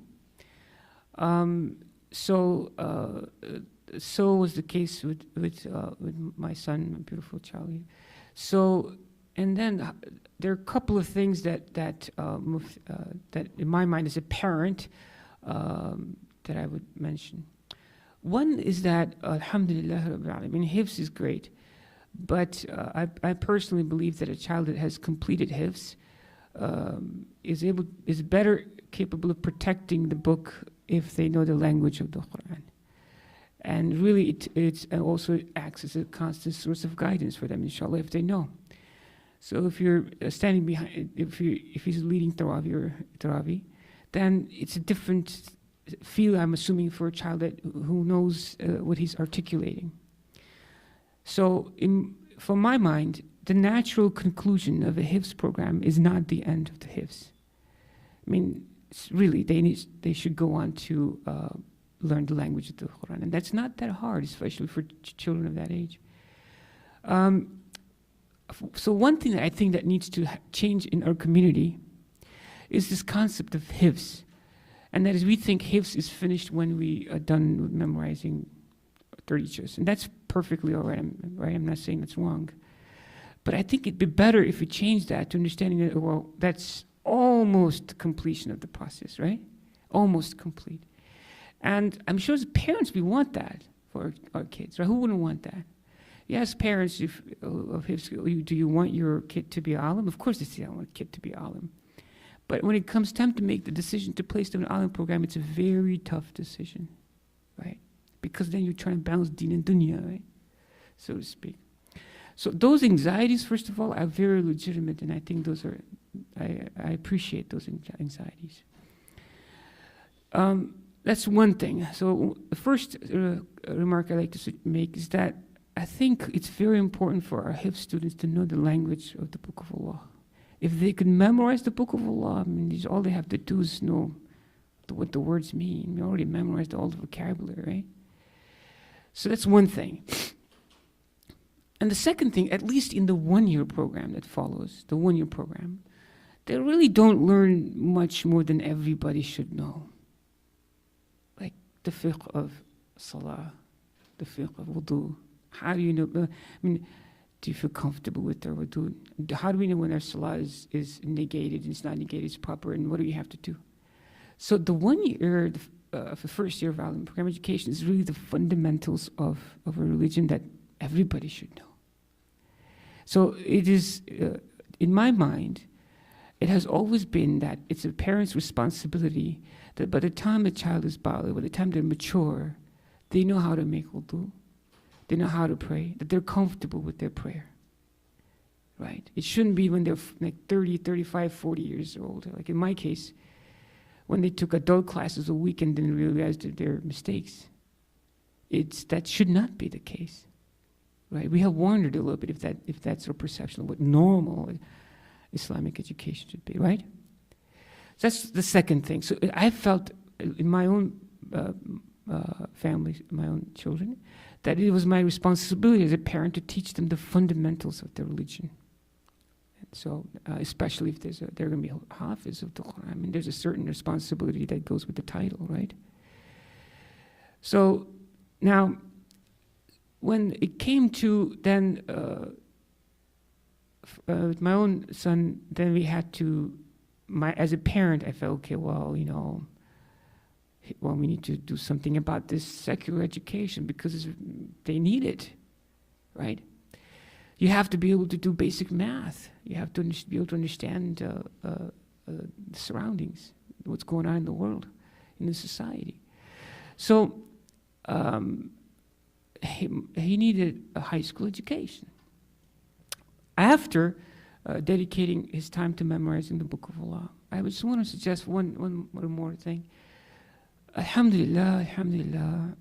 So was the case with my son, my beautiful child. So, and then there are a couple of things that in my mind as a parent that I would mention. One is that Alhamdulillah Rabbil Alameen, hifz is great, but I personally believe that a child that has completed hifz is better capable of protecting the book if they know the language of the Quran. And really, it also acts as a constant source of guidance for them, inshallah, if they know. So if you're standing behind, if he's leading Tarawih, then it's a different feel, I'm assuming, for a child who knows what he's articulating. So from my mind, the natural conclusion of a hifz program is not the end of the hifz. I mean, really, they should go on to learn the language of the Quran, and that's not that hard, especially for children of that age. So one thing that I think that needs to change in our community is this concept of hifz, and that is we think hifz is finished when we are done with memorizing 30 juz, and that's perfectly all right. I'm not saying that's wrong, but I think it'd be better if we change that to understanding that, well, that's almost completion of the process, right? Almost complete. And I'm sure as parents we want that for our kids, right? Who wouldn't want that? Yes, parents, do you want your kid to be alim? Of course they say, I want a kid to be alim. But when it comes time to make the decision to place them in an alim program, it's a very tough decision, right? Because then you're trying to balance deen and dunya, right? So to speak. So those anxieties, first of all, are very legitimate, and I think those are, I appreciate those anxieties. That's one thing. So the first remark I like to make is that I think it's very important for our hifz students to know the language of the Book of Allah. If they can memorize the Book of Allah, I mean, all they have to do is know what the words mean. We already memorized all the vocabulary, right? So that's one thing. And the second thing, at least in the one-year program that follows, the one-year program, they really don't learn much more than everybody should know. Like the fiqh of salah, the fiqh of wudu. How do you know? I mean, do you feel comfortable with their wudu? How do we know when our salah is negated and it's not negated, it's proper, and what do we have to do? So the 1 year, the first year of alim program education is really the fundamentals of a religion that everybody should know. So it is, in my mind, it has always been that it's a parent's responsibility that by the time a child is baligh, by the time they're mature, they know how to make wudu, they know how to pray, that they're comfortable with their prayer, right? It shouldn't be when they're like 30, 35, 40 years old. Like in my case, when they took adult classes a week and didn't realize their mistakes. That should not be the case, right? We have wondered a little bit if that's our perception of what normal Islamic education should be, right? So that's the second thing. So I felt in my own family, my own children, that it was my responsibility as a parent to teach them the fundamentals of their religion. And so, especially if they're going to be hafiz of the Quran, I mean, there's a certain responsibility that goes with the title, right? So now, when it came to then with my own son, then we had to, as a parent, I felt, okay, well, we need to do something about this secular education because they need it, right? You have to be able to do basic math. You have to be able to understand the surroundings, what's going on in the world, in the society. So he needed a high school education. After dedicating his time to memorizing the Book of Allah, I just want to suggest one more thing. Alhamdulillah,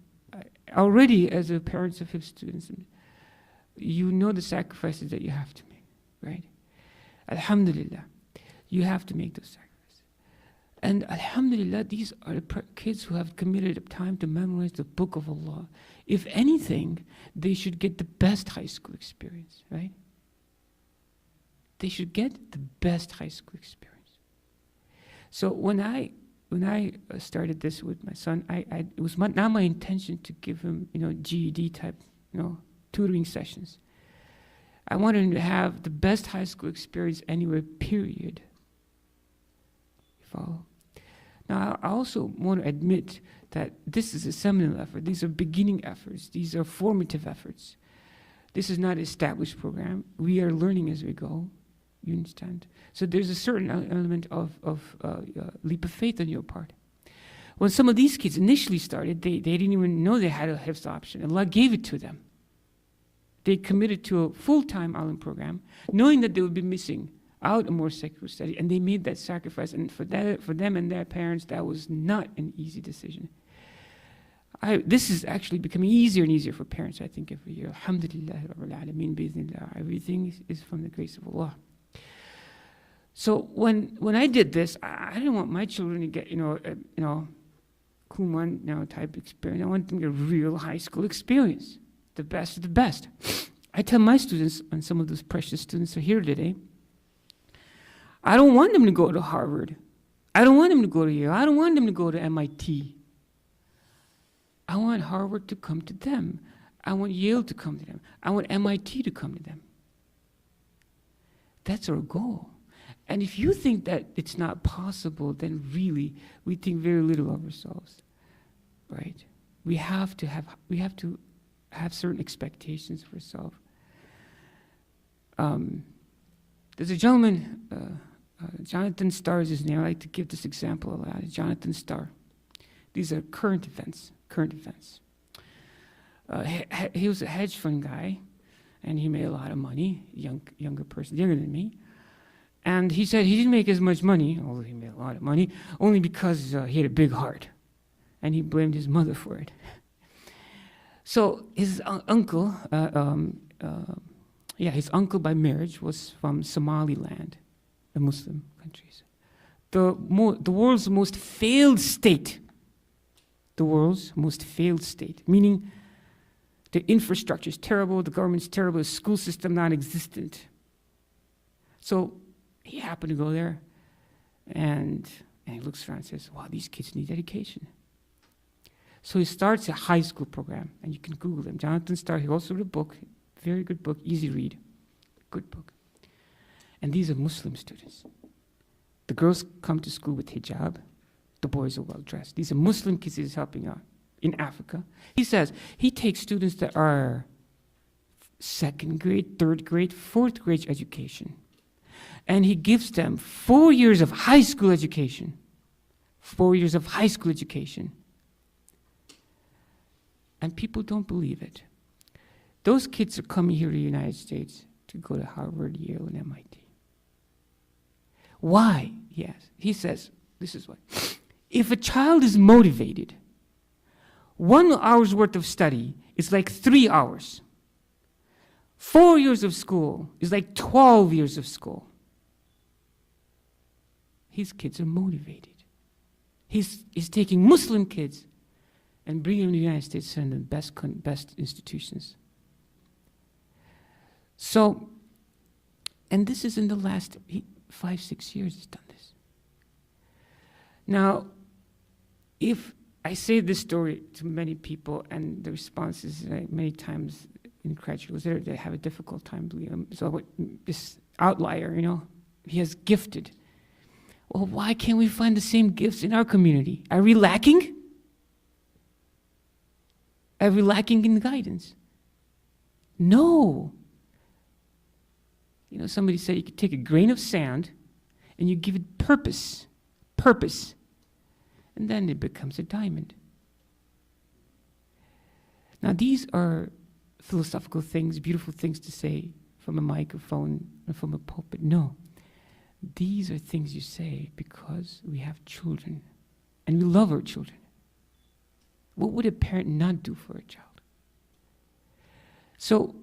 already as a parent of his students, you know the sacrifices that you have to make, right? Alhamdulillah, you have to make those sacrifices. And alhamdulillah, these are the kids who have committed time to memorize the Book of Allah. If anything, they should get the best high school experience, right? They should get the best high school experience. So when I started this with my son, it was not my intention to give him, GED type, tutoring sessions. I wanted him to have the best high school experience anywhere, period. You follow? Now, I also want to admit that this is a seminal effort. These are beginning efforts. These are formative efforts. This is not an established program. We are learning as we go. You understand? So there's a certain element of leap of faith on your part. When some of these kids initially started, they didn't even know they had a hifz option. Allah gave it to them. They committed to a full-time alim program, knowing that they would be missing out a more secular study, and they made that sacrifice. And for them and their parents, that was not an easy decision. This is actually becoming easier and easier for parents, I think, every year. Alhamdulillah, Rabbil Alameen, Bi'idhnillah. Everything is from the grace of Allah. So when I did this, I didn't want my children to get, Kuman type experience. I want them to get a real high school experience, the best of the best. I tell my students, and some of those precious students are here today, I don't want them to go to Harvard. I don't want them to go to Yale. I don't want them to go to MIT. I want Harvard to come to them. I want Yale to come to them. I want MIT to come to them. That's our goal. And if you think that it's not possible, then really we think very little of ourselves, right? We have to have certain expectations for ourselves. There's a gentleman, Jonathan Starr is his name. I like to give this example a lot. Jonathan Starr. These are current events. He was a hedge fund guy, and he made a lot of money. Younger person, younger than me. And he said he didn't make as much money, although he made a lot of money, only because he had a big heart. And he blamed his mother for it. So his uncle, his uncle by marriage was from Somaliland, a Muslim country. The world's most failed state. The world's most failed state, meaning the infrastructure is terrible, the government's terrible, the school system non-existent. So he happened to go there, and he looks around and says, wow, these kids need education. So he starts a high school program, and you can Google him. Jonathan Starr, he also wrote a book, very good book, easy read, good book. And these are Muslim students. The girls come to school with hijab, the boys are well dressed. These are Muslim kids he's helping out in Africa. He says he takes students that are second grade, third grade, fourth grade education. And he gives them 4 years of high school education. 4 years of high school education. And people don't believe it. Those kids are coming here to the United States to go to Harvard, Yale, and MIT. Why? Yes. He says, this is why. If a child is motivated, 1 hour's worth of study is like 3 hours. 4 years of school is like 12 years of school. His kids are motivated. He's taking Muslim kids and bringing them to the United States, sending them the best institutions. So, and this is in the last 5-6 years he's done this. Now, if I say this story to many people and the response is many times incredulous, they have a difficult time believing. So this outlier, he has gifted. Well, why can't we find the same gifts in our community? Are we lacking? Are we lacking in guidance? No. Somebody said you could take a grain of sand and you give it purpose, and then it becomes a diamond. Now, these are philosophical things, beautiful things to say from a microphone or from a pulpit. No. These are things you say because we have children and we love our children. What would a parent not do for a child? So,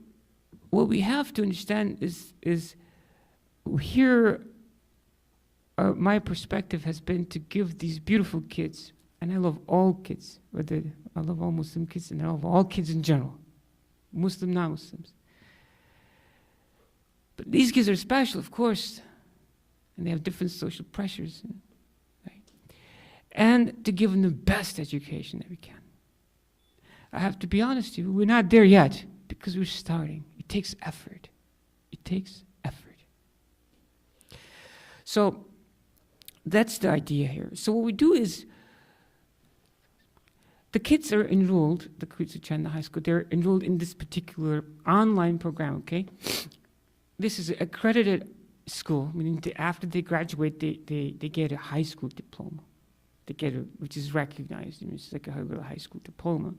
what we have to understand is here, my perspective has been to give these beautiful kids, and I love all kids, I love all Muslim kids, and I love all kids in general, Muslim, non-Muslims. But these kids are special, of course, and they have different social pressures, right? And to give them the best education that we can. I have to be honest with you, we're not there yet, because we're starting. It takes effort. It takes effort. So that's the idea here. So what we do is, the kids are enrolled, the kids who attend the high school, they're enrolled in this particular online program, okay? This is an accredited school, meaning after they graduate, they get a high school diploma. They get which is recognized, it's like a high school diploma.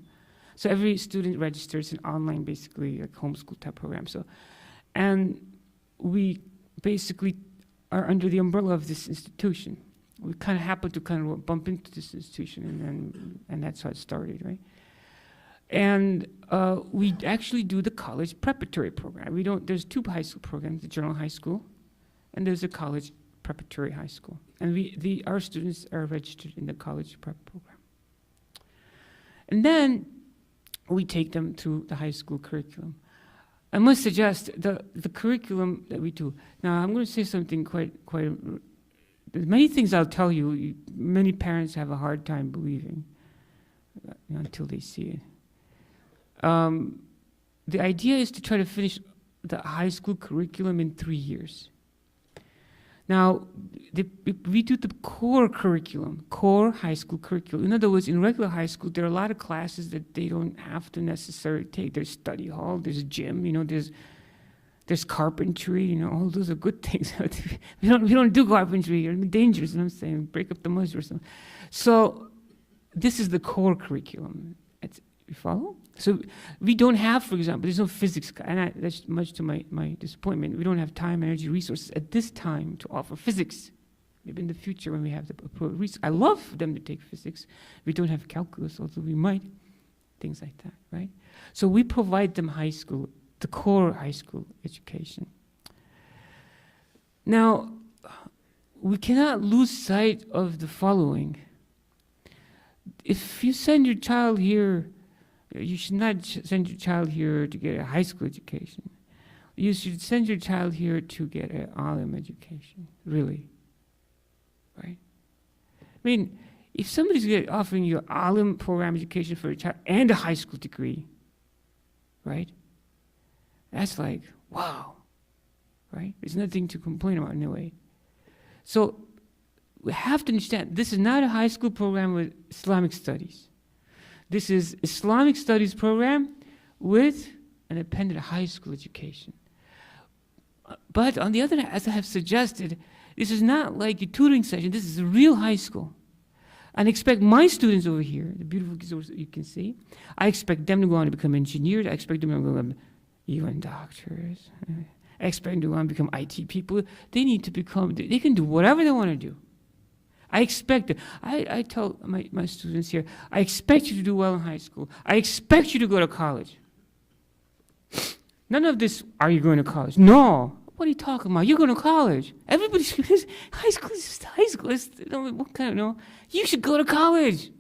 So every student registers an online, basically, like homeschool type program. So, and we basically are under the umbrella of this institution. We kind of happen to bump into this institution, and that's how it started, right? And we actually do the college preparatory program. There's 2 high school programs: the general high school, and there's a college preparatory high school. And our students are registered in the college prep program. And then we take them through the high school curriculum. I must suggest the curriculum that we do. Now, I'm going to say something quite. There's many things I'll tell you. Many parents have a hard time believing until they see it. The idea is to try to finish the high school curriculum in 3 years. Now, we do the core curriculum, core high school curriculum. In other words, in regular high school, there are a lot of classes that they don't have to necessarily take. There's study hall, there's gym, there's carpentry, all those are good things. we don't do carpentry. It's dangerous, I'm saying, break up the muscle or something. So this is the core curriculum. You follow? So we don't have, for example, there's no physics, and that's much to my disappointment. We don't have time, energy, resources at this time to offer physics. Maybe in the future when we have the resources. I love for them to take physics. We don't have calculus, although we might. Things like that, right? So we provide them high school, the core high school education. Now, we cannot lose sight of the following. If you send your child here, you should not send your child here to get a high school education. You should send your child here to get an alim education, really. Right? I mean, if somebody's offering you an alim program education for a child and a high school degree, right? That's like, wow. Right? There's nothing to complain about in a way. So we have to understand, this is not a high school program with Islamic studies. This is Islamic studies program with an appended high school education. But on the other hand, as I have suggested, this is not like a tutoring session. This is a real high school. And expect my students over here, the beautiful kids you can see, I expect them to go on to become engineers. I expect them to go on to become even doctors. I expect them to go on to become IT people. They need to become, they can do whatever they want to do. I expect it. I tell my students here, I expect you to do well in high school. I expect you to go to college. None of this, are you going to college? No. What are you talking about? You're going to college. Everybody's, high school is just high school. What kind of, no? You should go to college.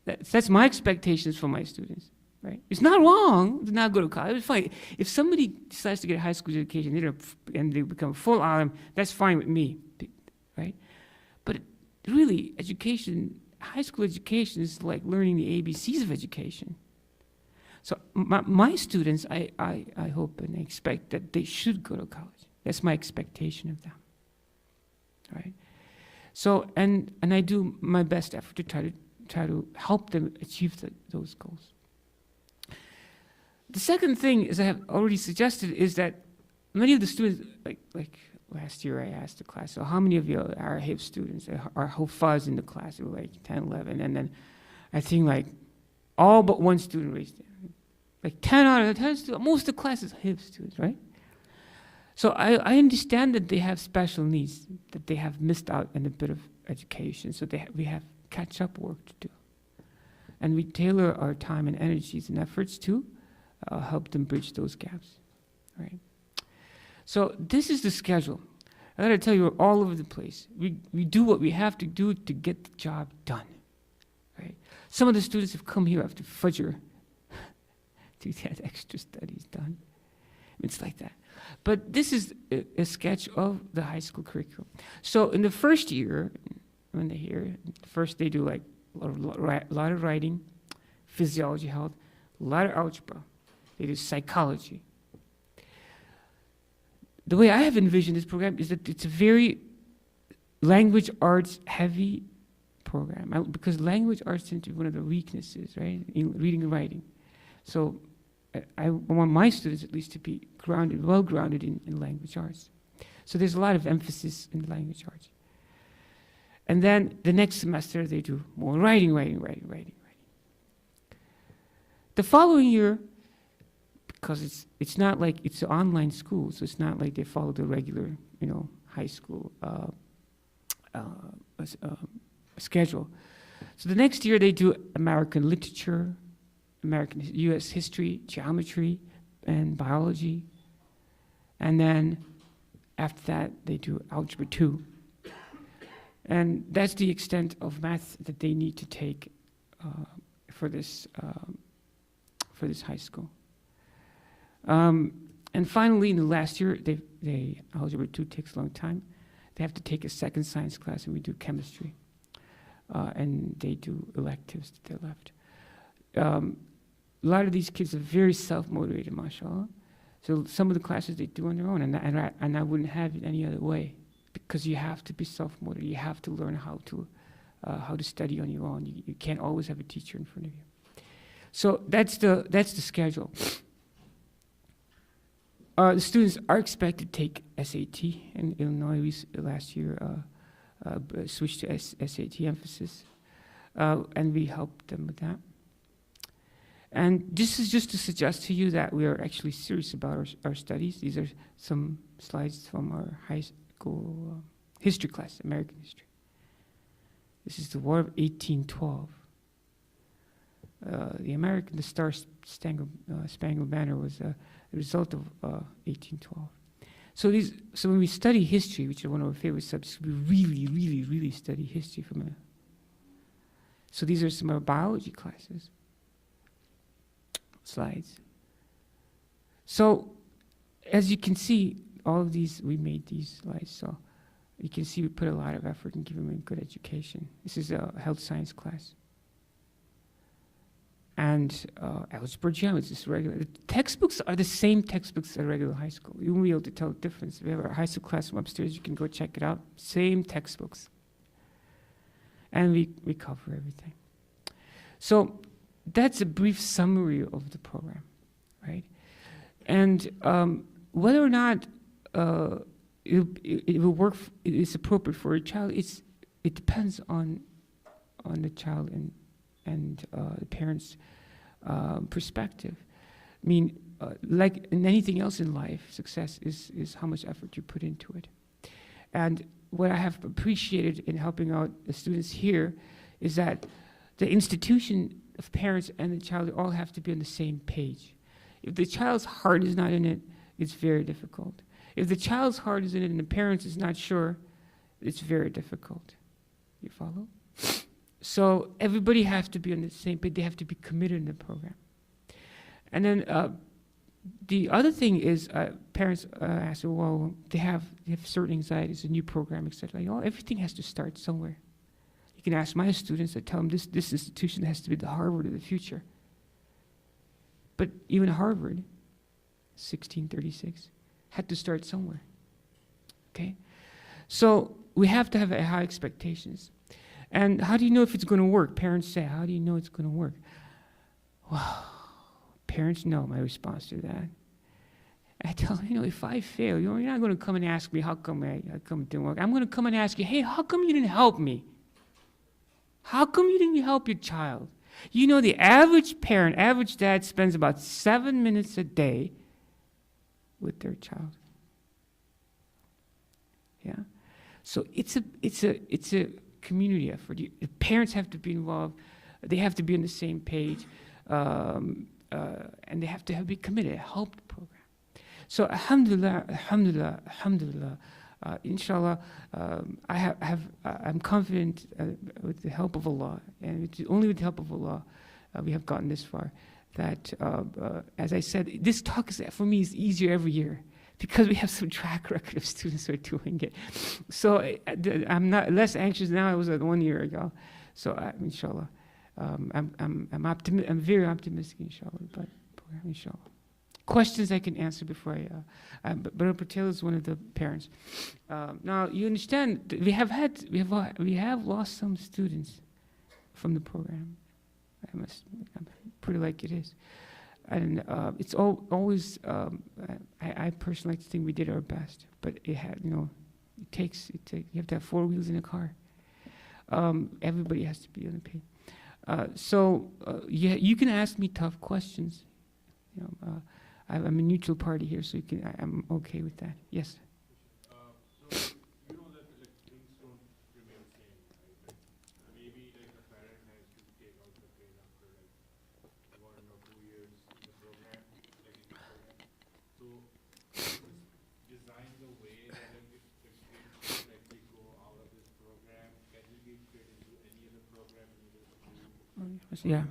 That's my expectations for my students, right? It's not wrong to not go to college. It's fine. If somebody decides to get a high school education and they become full alim, that's fine with me, right? But really, education, high school education is like learning the ABCs of education. So my students, I hope and I expect that they should go to college. That's my expectation of them, right? So, and I do my best effort to try to help them achieve those goals. The second thing, as I have already suggested, is that many of the students, like last year I asked the class, so how many of you are HIP students, are Hufaz in the class? There were like 10, 11, and then I think like all but one student raised their hand. Like 10 out of 10 students, most of the class is HIP students, right? So I understand that they have special needs, that they have missed out on a bit of education, so we have catch-up work to do. And we tailor our time and energies and efforts to help them bridge those gaps, right? So this is the schedule. I gotta tell you, we're all over the place. We do what we have to do to get the job done, right? Some of the students have come here after Fajr to get extra studies done. It's like that. But this is a sketch of the high school curriculum. So in the first year, when they're here, first they do like a lot of writing, physiology, health, a lot of algebra. They do psychology. The way I have envisioned this program is that it's a very language arts heavy program, because language arts tend to be one of the weaknesses, right, in reading and writing. So I want my students at least to be grounded, well grounded in language arts. So there's a lot of emphasis in language arts. And then the next semester they do more writing. The following year, because it's not like it's an online school, so it's not like they follow the regular, high school schedule. So the next year they do American literature, American U.S. history, geometry, and biology. And then after that, they do Algebra 2. And that's the extent of math that they need to take for this high school. And finally, in the last year, Algebra 2 takes a long time. They have to take a second science class, and we do chemistry. And they do electives that they're left. A lot of these kids are very self-motivated, mashallah. So some of the classes they do on their own, and I wouldn't have it any other way, because you have to be self-motivated. You have to learn how to study on your own. You can't always have a teacher in front of you. So that's the schedule. The students are expected to take SAT in Illinois. Last year switched to SAT emphasis, and we helped them with that. And this is just to suggest to you that we are actually serious about our studies. These are some slides from our high school history class, American history. This is the War of 1812. The Star Spangled Banner was a result of 1812. So when we study history, which is one of our favorite subjects, we really study history So these are some of our biology classes. Slides. So, as you can see, all of these, we made these slides, so you can see we put a lot of effort in giving them a good education. This is a health science class. And algebra, geometry is regular. The textbooks are the same textbooks at regular high school. You won't be able to tell the difference. We have our high school class from upstairs. You can go check it out. Same textbooks. And we cover everything. So that's a brief summary of the program, right? And whether or not it will work, it's appropriate for a child, it depends on the child and the parents' perspective. I mean, like in anything else in life, success is how much effort you put into it. And what I have appreciated in helping out the students here is that the institution of parents and the child all have to be on the same page. If the child's heart is not in it, it's very difficult. If the child's heart is in it and the parents is not sure, it's very difficult. You follow? So everybody has to be on the same page. They have to be committed in the program. And then the other thing is parents ask, well, they have certain anxieties, a new program, etc. You know, everything has to start somewhere. You can ask my students, I tell them this institution has to be the Harvard of the future. But even Harvard, 1636, had to start somewhere. Okay? So we have to have high expectations. And how do you know if it's going to work? Parents say, how do you know it's going to work? Well, parents know my response to that. I tell them, you know, if I fail, you're not going to come and ask me, how come it didn't work? I'm going to come and ask you, hey, how come you didn't help me? How come you didn't help your child? You know, the average parent, average dad spends about 7 minutes a day with their child. Yeah? So it's a community effort. The parents have to be involved. They have to be on the same page. And they have to be committed, help the program. So alhamdulillah, inshallah, I'm confident with the help of Allah, and it's only with the help of Allah we have gotten this far. That, as I said, this talk for me is easier every year because we have some track record of students who are doing it. So I'm not less anxious now. I was 1 year ago. So inshallah, I'm very optimistic, inshallah. But inshallah. Questions I can answer before Brother Patel is one of the parents. Now you understand we have lost some students from the program. I'm pretty like it is, and it's always. I personally like to think we did our best, but it had you have to have 4 wheels in a car. Everybody has to be on the page. So you can ask me tough questions. You know, I'm a neutral party here, so I'm okay with that. Yes. So you know that like things don't remain the same, right? Like maybe like a parent has to take out the grade after like 1 or 2 years in the program, like in the program. So design the way that like if kids like they go out of this program, can you be fit into any other program in the school? Yeah.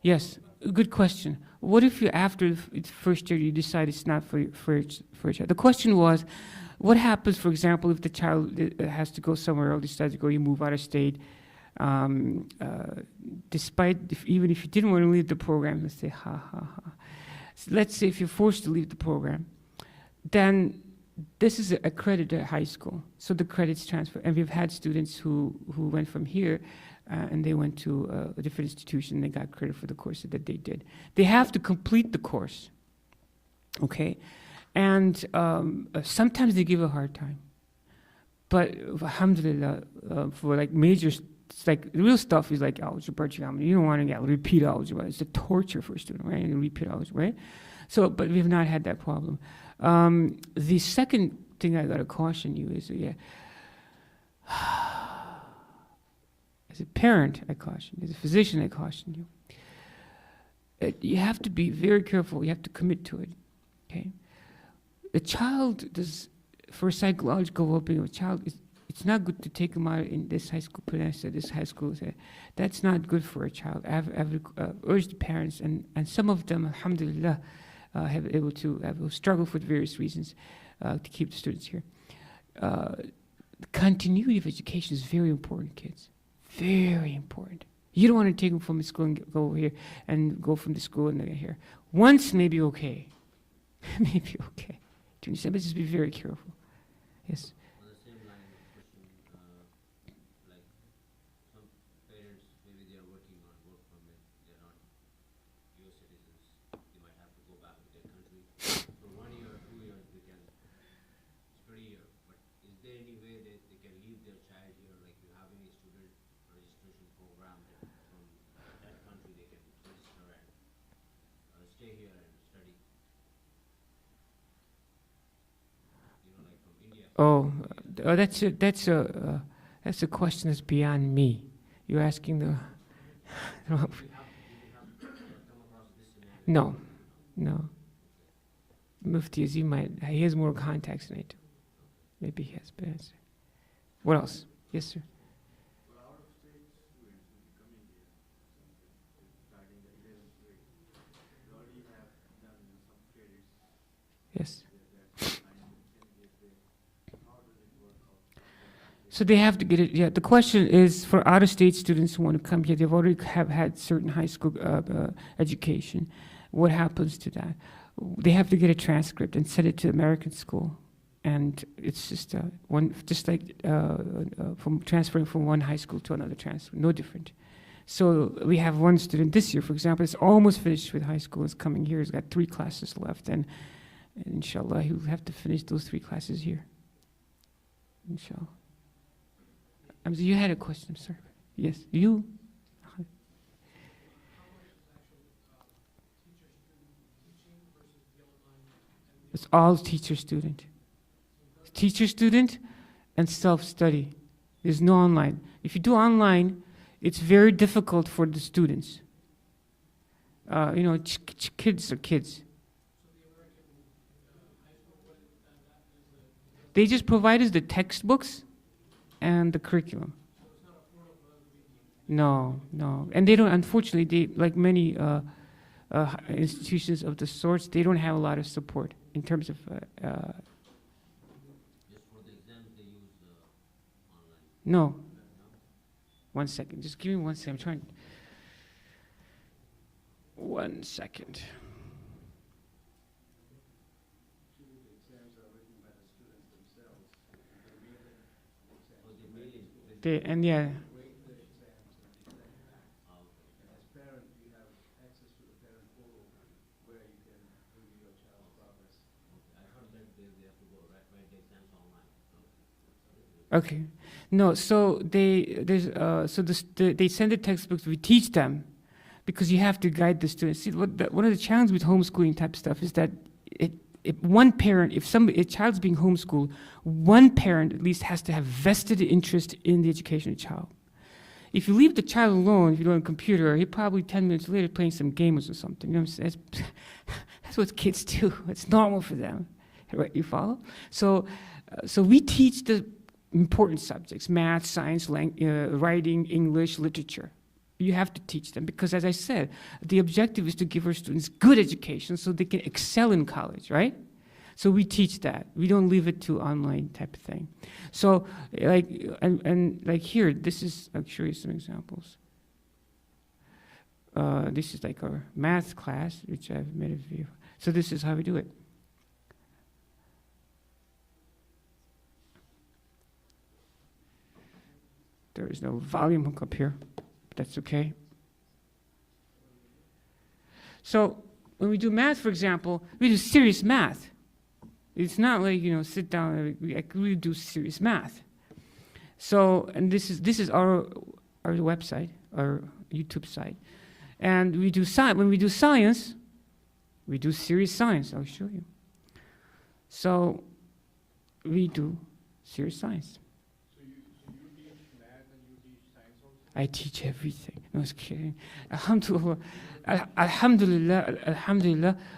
Yes. Good question. What if you, after the first year, you decide it's not for a child? The question was, what happens, for example, if the child has to go somewhere else, decides to go, you move out of state, even if you didn't want to leave the program, let's say, So let's say if you're forced to leave the program, then this is a credit at high school, so the credits transfer. And we've had students who went from here and they went to a different institution. They got credit for the course that they did. They have to complete the course, okay? And sometimes they give a hard time. But alhamdulillah, for like major, it's like the real stuff is like algebra, geometry. You don't want to repeat algebra. It's a torture for a student, right? And repeat algebra, right? So, but we've not had that problem. The second thing I got to caution you is, as a parent, I caution you. As a physician, I caution you. You have to be very careful. You have to commit to it. Okay. The child does, for psychological well-being of a child, it's not good to take them out in this high school. This high school, that's not good for a child. I've urged the parents, and some of them, alhamdulillah, have able to struggle for various reasons to keep the students here. The continuity of education is very important, kids. Very important. You don't want to take them from the school and go over here and go from the school and here. Once, maybe okay. Maybe okay. Do you understand? But just be very careful. Yes. On the same line of question, like some parents, maybe they are working on work permit, they're not US citizens, they might have to go back to their country for 1 year or 2 leave their child here, like you have any student registration program that from that country they can register and stay here and study. You know, like from India. That's a question that's beyond me. You're asking the. You have come across this scenario. No. Mufti Azim he has more contacts than I do. Maybe he has better answer. What else? Yes, sir. For out-of-state students who come in here, starting the 11th grade, they already have done some credits. Yes. That's 9 and 10 years there. How does it work out? So they have to get it. Yeah. The question is for out-of-state students who want to come here. They've already have had certain high school education. What happens to that? They have to get a transcript and send it to American school, and it's just from transferring from one high school to another transfer, no different. So we have one student this year, for example, is almost finished with high school. Is coming here. He's got 3 classes left, and inshallah he'll have to finish those 3 classes here. Inshallah. You had a question, sir. Yes, you. It's all teacher-student. Teacher-student and self-study. There's no online. If you do online, it's very difficult for the students. Kids are kids. They just provide us the textbooks and the curriculum. No. And they don't, unfortunately, like many institutions of the sorts, they don't have a lot of support in terms of Just for the exams they use online. no. 1 second. Just give me 1 second. I'm trying. 1 second. And yeah. Okay. No, so they send the textbooks. We teach them because you have to guide the students. See, one of the challenges with homeschooling type stuff is that if one parent, if a child's being homeschooled, one parent at least has to have vested interest in the education of the child. If you leave the child alone, if you don't have a computer, he'll probably 10 minutes later playing some games or something. You know what I'm saying? That's what kids do. It's normal for them. Right? You follow? So we teach the important subjects: math, science, writing, English, literature. You have to teach them because, as I said, the objective is to give our students good education so they can excel in college, right? So we teach that. We don't leave it to online type of thing. So like here, this is, I'll show you some examples. This is like our math class, which I've made a video. So this is how we do it. There is no volume hookup here. That's okay. So when we do math, for example, we do serious math. It's not like, sit down and we really do serious math. So, and this is our website, our YouTube site. And we do when we do science, we do serious science. I'll show you. So we do serious science. I teach everything. No, I was kidding. Alhamdulillah.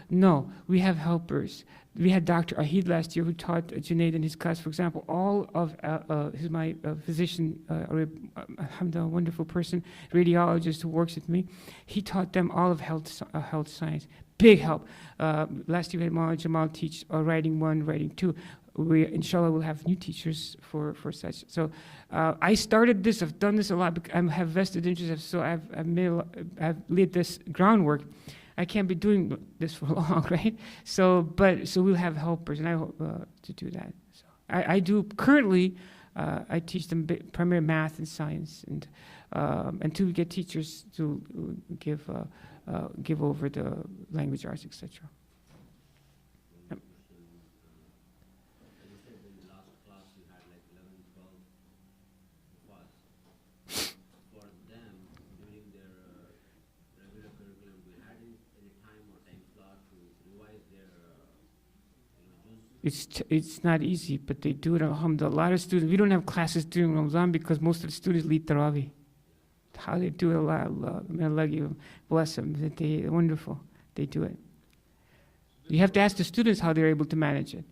No, we have helpers. We had Dr. Ahid last year who taught Junaid in his class, for example. All of my physician, alhamdulillah, wonderful person, radiologist who works with me. He taught them all of health science. Big help. Last year we had Maulana Jamal teach writing 1, writing 2. We, inshallah, will have new teachers for such. So I started this. I've done this a lot. I have vested interest. So I've laid this groundwork. I can't be doing this for long, right? So we'll have helpers, and I hope to do that. So I do currently. I teach them primarily math and science, and until we get teachers to give over the language arts, etc. It's not easy, but they do it, alhamdulillah. A lot of students, we don't have classes during Ramadan because most of the students lead Tarawih. How they do it, Allah, may Allah give, bless them, that they're wonderful. They do it. You have to ask the students how they're able to manage it.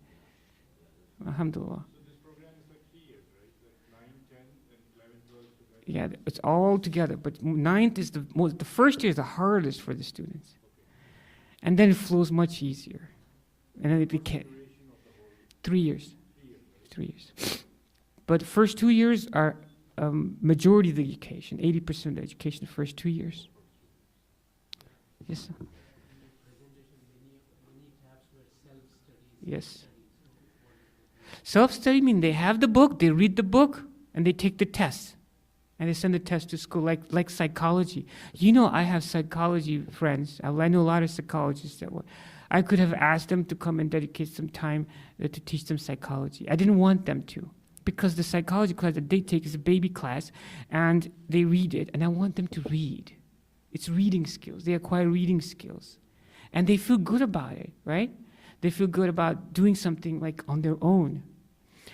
Alhamdulillah. So this program is like 3 years, right? Like 9, 10, and 11, 12. Yeah, it's all together. But ninth is the first year is the hardest for the students. And then it flows much easier. And then it became 3 years. 3 years. But the first 2 years are majority of the education, 80% of the education the first 2 years. Yes, sir. Yes. Self-study means they have the book, they read the book, and they take the test. And they send the test to school, like psychology. You know, I have psychology friends. I know a lot of psychologists that I could have asked them to come and dedicate some time to teach them psychology. I didn't want them to, because the psychology class that they take is a baby class, and they read it, and I want them to read. It's reading skills. They acquire reading skills. And they feel good about it, right? They feel good about doing something like on their own.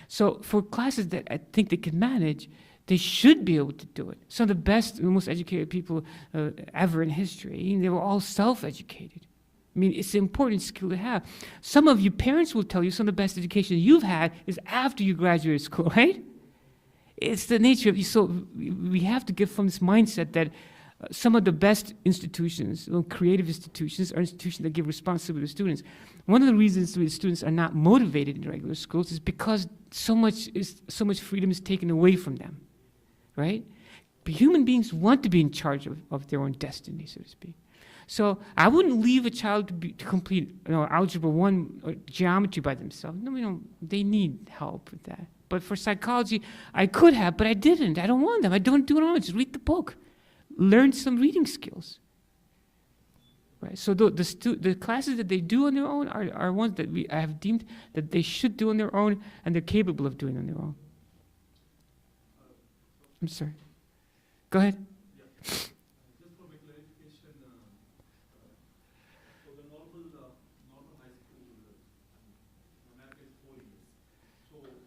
So for classes that I think they can manage, they should be able to do it. Some of the best, most educated people ever in history, they were all self-educated. I mean, it's an important skill to have. Some of you parents will tell you some of the best education you've had is after you graduated school, right? It's the nature of you. So we have to get from this mindset that some of the best institutions, creative institutions, are institutions that give responsibility to students. One of the reasons the students are not motivated in regular schools is because so much freedom is taken away from them, right? But human beings want to be in charge of their own destiny, so to speak. So I wouldn't leave a child to complete Algebra 1 or geometry by themselves. No, they need help with that. But for psychology, I could have, but I didn't. I don't want them. I don't do it all. Just read the book. Learn some reading skills. Right? So the classes that they do on their own are ones that I have deemed that they should do on their own, and they're capable of doing on their own. I'm sorry. Go ahead. Just for my clarification, so the normal high school in America is 4 years. So within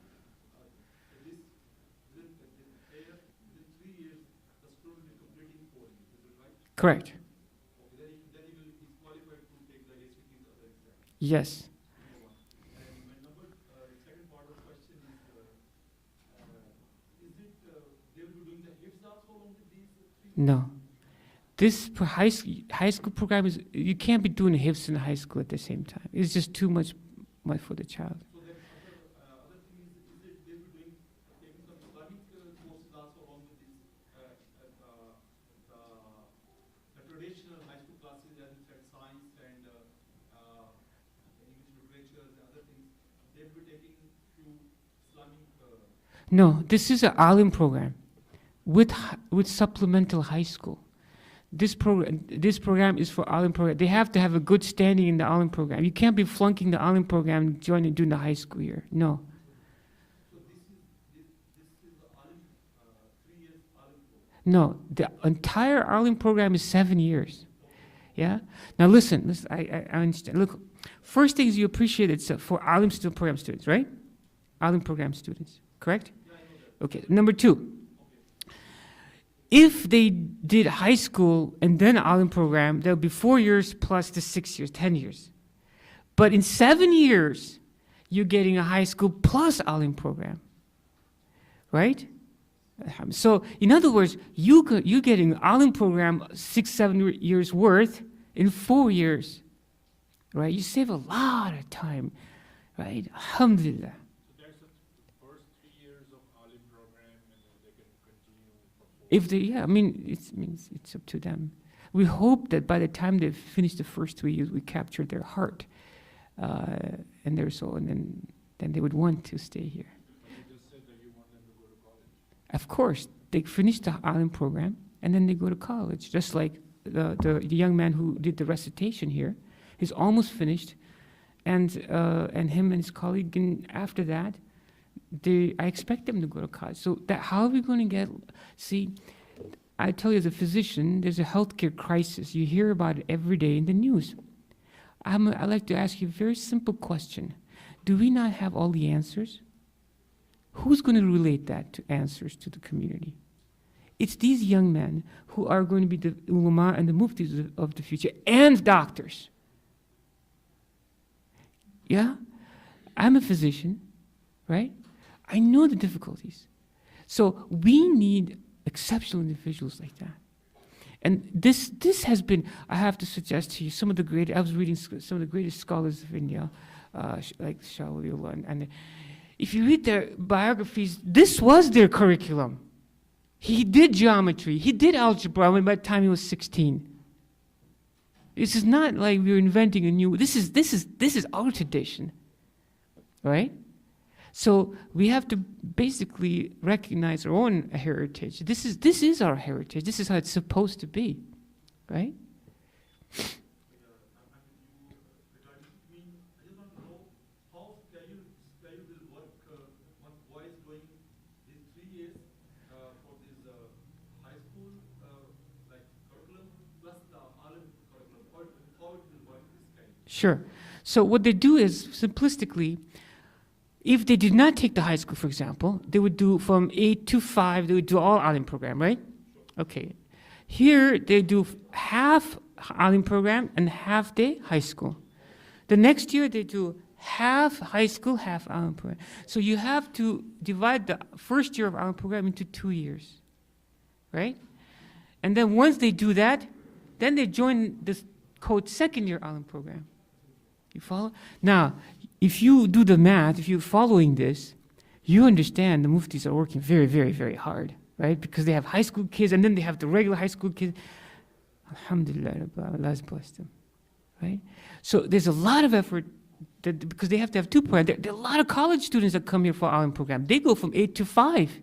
3 years, the student will be completing 4 years. Is it right? Correct. Okay, then he will be qualified to take the ACT's other exams. Yes. And my second part of the question is it they will be doing the HIFs also along with these 3 years? No. This high school program is, you can't be doing HIFs in high school at the same time. It's just too much for the child. So then other thing is it they will be taking some Islamic courses also along with these the traditional high school classes, as you said, science and English literature and other things. They will be taking few Islamic. No, this is an alim program with supplemental high school. This program is for alim program. They have to have a good standing in the alim program. You can't be flunking the alim program and joining doing the high school year. No. So this is the alim 3 years alim program. No, the entire alim program is 7 years. Yeah. Now listen. I understand. Look, first thing is you appreciate it's for alim program students, right? Alim program students, correct? Yeah, I know that. Okay. Number 2. If they did high school and then alim program, that would be 4 years plus the 6 years, 10 years. But in 7 years, you're getting a high school plus alim program, right? So in other words, you're getting an alim program 6, 7 years worth in 4 years, right? You save a lot of time, right? Alhamdulillah. So there's the first 3 years of alim program, and then they can continue for 4 If they, yeah, I mean, it's up to them. We hope that by the time they finish the first 3 years, we capture their heart and their soul, and then they would want to stay here. But you just said that you want them to go to college. Of course, they finish the alim program, and then they go to college. Just like the young man who did the recitation here, he's almost finished, and him and his colleague. And after that, I expect them to go to college. So how are we going to get? See, I tell you, as a physician, there's a healthcare crisis. You hear about it every day in the news. I'd like to ask you a very simple question: do we not have all the answers? Who's going to relate that to answers to the community? It's these young men who are going to be the ulama and the muftis of the future, and doctors. Yeah? I'm a physician, right? I know the difficulties. So we need exceptional individuals like that. And this has been, I have to suggest to you, some of the great, I was reading some of the greatest scholars of India, like Shah Waliullah, and if you read their biographies, this was their curriculum. He did geometry, he did algebra by the time he was 16. This is not like we're inventing a new, this is our tradition, right? So we have to basically recognize our own heritage. This is our heritage. This is how it's supposed to be, right? Sure. So what they do is, simplistically, if they did not take the high school, for example, they would do from 8 to 5, they would do all alim program, right? Okay. Here, they do half alim program and half day high school. The next year, they do half high school, half alim program. So you have to divide the first year of alim program into 2 years, right? And then once they do that, then they join this second year alim program. You follow? Now, if you do the math, if you're following this, you understand the muftis are working very, very, very hard, right? Because they have high school kids and then they have the regular high school kids. Alhamdulillah, Allah has blessed them, right? So there's a lot of effort because they have to have 2 programs. There are a lot of college students that come here for alim program. They go from 8 to 5.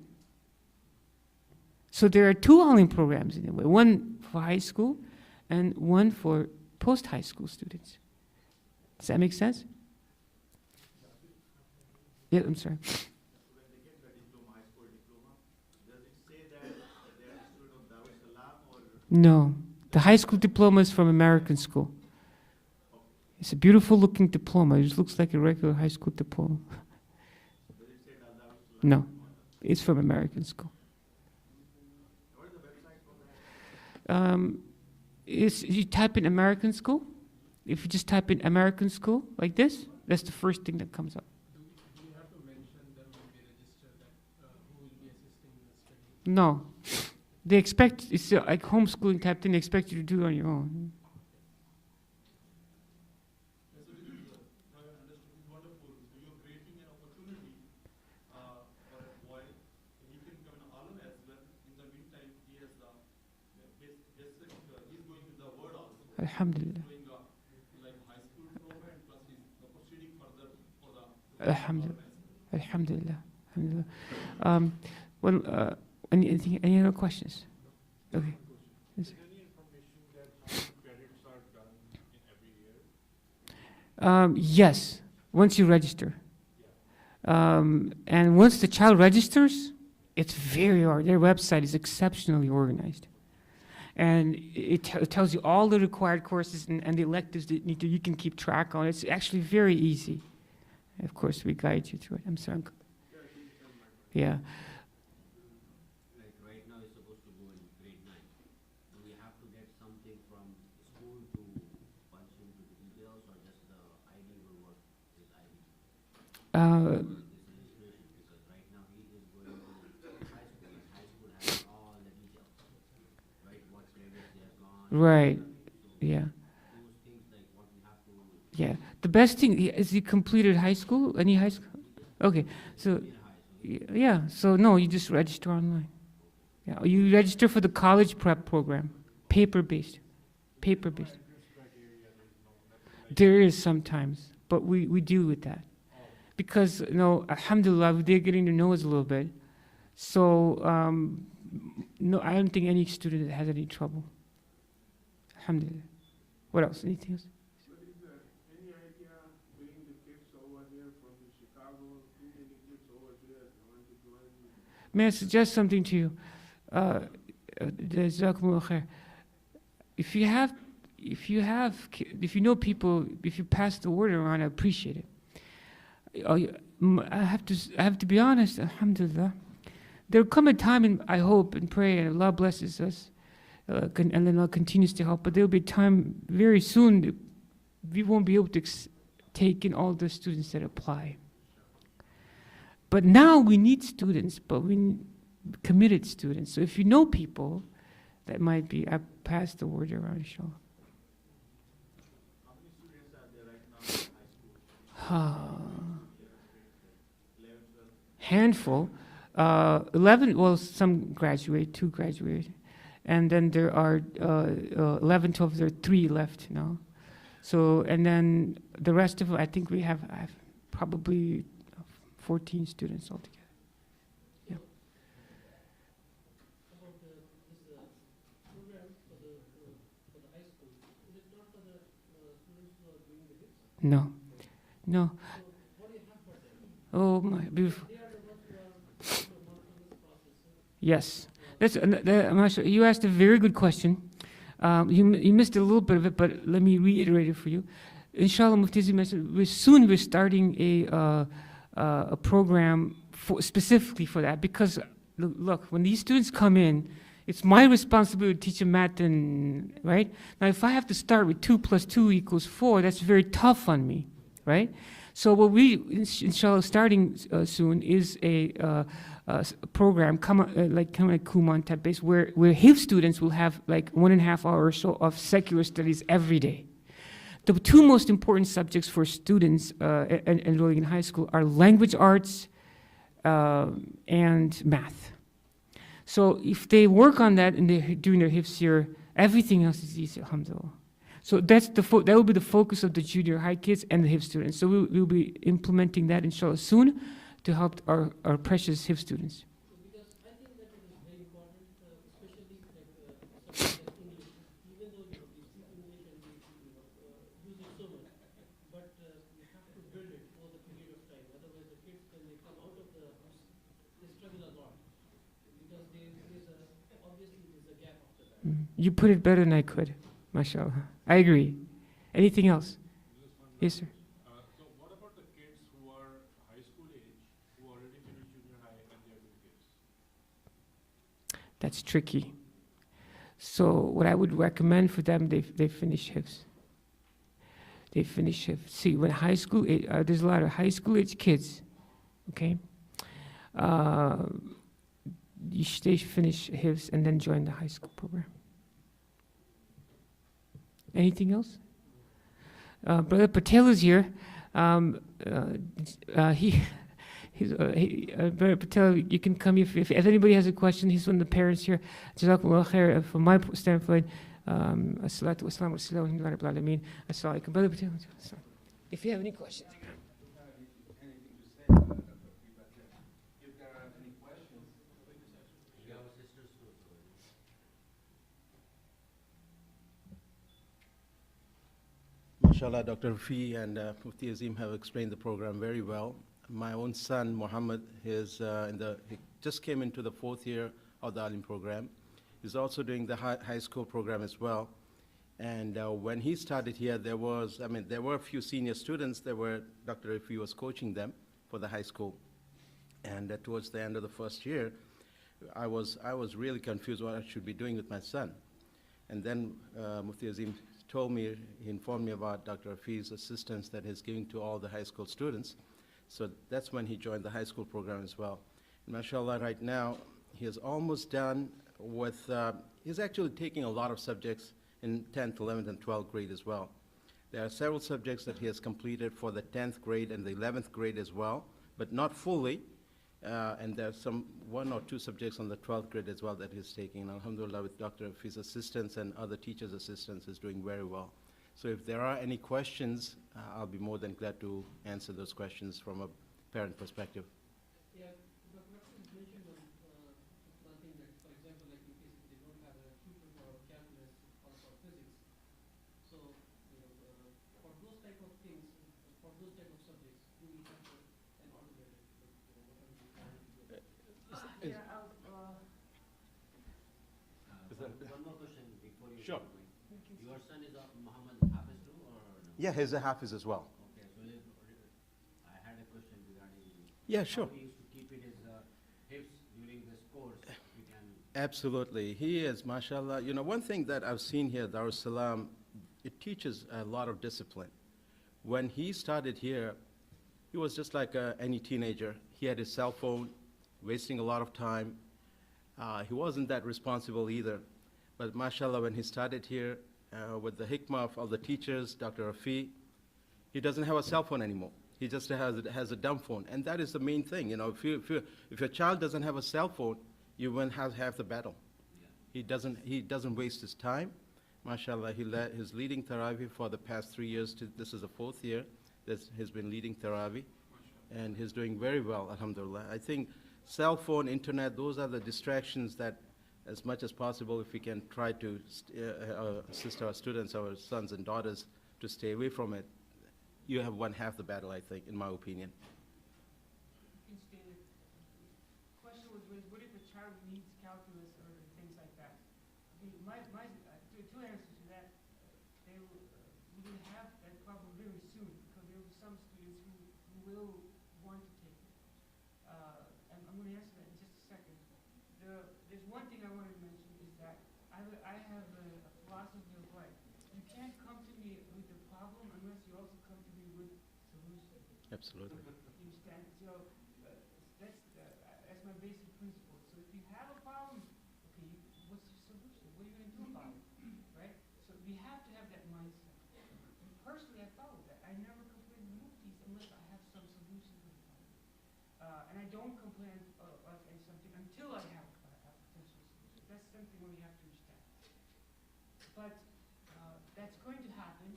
So there are 2 alim programs in a way, one for high school and one for post-high school students. Does that make sense? Yeah, I'm sorry. When they get the diploma, high school diploma, does it say that they are a student of Darussalam or? No. The high school diploma is from American school. It's a beautiful looking diploma. It just looks like a regular high school diploma. Does it say Darussalam? No. It's from American school. What is the website for that? You type in American school. If you just type in American school like this, that's the first thing that comes up. Do you have to mention them when they register that who will be assisting in the study? No. They expect, it's like homeschooling type thing, they expect you to do it on your own. So this is, I understood, wonderful. So you're creating an opportunity for a boy. He can become an alim as well. In the meantime, he has the basic, he's going with the word also. Alhamdulillah. Doing like high school diploma and plus he's proceeding further for the Alhamdulillah. Alhamdulillah. Alhamdulillah. Any other questions? Okay. Yes. Is there any information that how many credits are done in every year? Yes, once you register. And once the child registers, it's very hard. Their website is exceptionally organized. And it tells you all the required courses and the electives that you can keep track on. It's actually very easy. Of course, we guide you through it. I'm sorry. Yeah. Like right now it's supposed to go in grade 9. Do we have to get something from school to punch into the details or just the ID will work with ID? This illustration, because right now he is going to high school and high school has all the details, right? What credits he has gone. Right. So Yeah. those things like what we have to Yeah. The best thing is he completed high school. Any high school? Okay. So. Yeah, so no, you just register online. Yeah, you register for the college prep program, paper-based. Paper-based. There is sometimes, but we deal with that. Because, alhamdulillah, they're getting to know us a little bit. So, no, I don't think any student has any trouble. Alhamdulillah. What else? Anything else? But is there any idea bringing the kids over here from Chicago, too many kids over there want to join? May I suggest something to you? Jazakullahu Khairun. If you know people, if you pass the word around, I appreciate it. I have to be honest, alhamdulillah. There'll come a time, and I hope and pray, and Allah blesses us, and Allah continues to help, but there'll be a time very soon that we won't be able to take in all the students that apply. But now we need students, but we need committed students. So if you know people that might be, I pass the word around, inshallah. How many students are there right now in high school? 11, 12? Handful. 11, well, some graduate, 2 graduate. And then there are 11, 12, there are 3 left now. So, and then the rest of them, I think I have probably 14 students altogether. Yeah. About this program for the high school, is it not for the students who are doing the HIPS? No. No. So what do you have for them? Oh, my beautiful. They are the ones who are also monitoring this process. Yes. I'm not sure. You asked a very good question. You missed a little bit of it, but let me reiterate it for you. Inshallah, Mufti mentioned, we're starting a program specifically for that, because look, when these students come in, it's my responsibility to teach them math, and right? Now, if I have to start with 2 + 2 = 4, that's very tough on me, right? So what we, inshallah, starting soon is a program, like Kumon type based, where HIF students will have like 1.5 hours or so of secular studies every day. The 2 most important subjects for students enrolling in high school are language arts and math. So if they work on that and they're doing their HIFs year, everything else is easy, alhamdulillah. So that will be the focus of the junior high kids and the HIF students. So we'll be implementing that, inshallah, soon to help our precious HIF students. Because I think that it is very important, especially like subject like English, even though we speak English and we use it so much, but we have to build it over the period of time. Otherwise, the kids, when they come out of the house, they struggle a lot, because obviously there's a gap after that. You put it better than I could, mashallah. I agree. Anything else? Yes, sir. So what about the kids who are high school age, who already finished junior high and they are doing HIPS? That's tricky. So what I would recommend for them, they finish HIFs. They finish HIFs. See, when high school, there's a lot of high school age kids, okay? They finish HIFs and then join the high school program. Anything else? Brother Patel is here. Brother Patel, you can come if anybody has a question. He's one of the parents here. Jazakullahu Khairun. From my standpoint, as-salatu wa-salamu ala rabbil alameen. Assalamu alaikum. Brother Patel, if you have any questions. MashaAllah, Dr. Rafi and Mufti Azim have explained the program very well. My own son, Muhammad, he just came into the 4th year of the Alim program. He's also doing the high school program as well. And when he started here, there were a few senior students. Dr. Rafi was coaching them for the high school. And towards the end of the 1st year, I was really confused what I should be doing with my son. And then Mufti Azim he informed me about Dr. Rafi's assistance that he's giving to all the high school students. So that's when he joined the high school program as well. And mashallah, right now, he is almost done with, he's actually taking a lot of subjects in 10th, 11th, and 12th grade as well. There are several subjects that he has completed for the 10th grade and the 11th grade as well, but not fully. And there's 1 or 2 subjects on the 12th grade as well that he's taking. And alhamdulillah, with Dr. Rafi's assistance and other teachers' assistance, is doing very well. So if there are any questions, I'll be more than glad to answer those questions from a parent perspective. Yeah, but what is mentioned one thing that, for example, like in case if they don't have a tutor for calculus or for physics, so for those type of things, for those type of subjects, do we have an alternative? One more question before you. Sure. Your son is Muhammad Hafiz too, or no? Yeah, he's a Hafiz as well. Okay, so I had a question Yeah, sure. How we used to keep it as hips during this course, we can. Absolutely. He is, mashallah. You know, one thing that I've seen here, Dar es Salaam, it teaches a lot of discipline. When he started here, he was just like any teenager. He had his cell phone, wasting a lot of time. He wasn't that responsible either. But mashallah, when he started here with the hikmah of the teachers, Dr. Rafi, he doesn't have a cell phone anymore. He just has a dumb phone. And that is the main thing. You know, if your child doesn't have a cell phone, you won't have half the battle. Yeah. He doesn't waste his time. MashaAllah, he's leading Taraweeh for the past 3 years. This is the 4th year that he's been leading Taraweeh. And he's doing very well, alhamdulillah. I think cell phone, internet, those are the distractions that as much as possible, if we can try to assist our students, our sons and daughters to stay away from it, you have won half the battle, I think, in my opinion. You can state it. Question was raised, what if a child needs calculus or things like that? Two answers to that. We will have that problem very soon because there will be some students who will want to take it. And I'm going to answer that in just a second. There's one thing I want to mention is that I have a philosophy of life. You can't come to me with a problem unless you also come to me with solution. Absolutely. You understand? So that's my basic principle. So if you have a problem, okay, what's your solution? What are you going to do about it? Right? So we have to have that mindset. And personally, I follow that. I never complain to muftis unless I have some solution to the problem. And I don't complain of something until I have a potential solution. That's something we have to understand. But that's going to happen,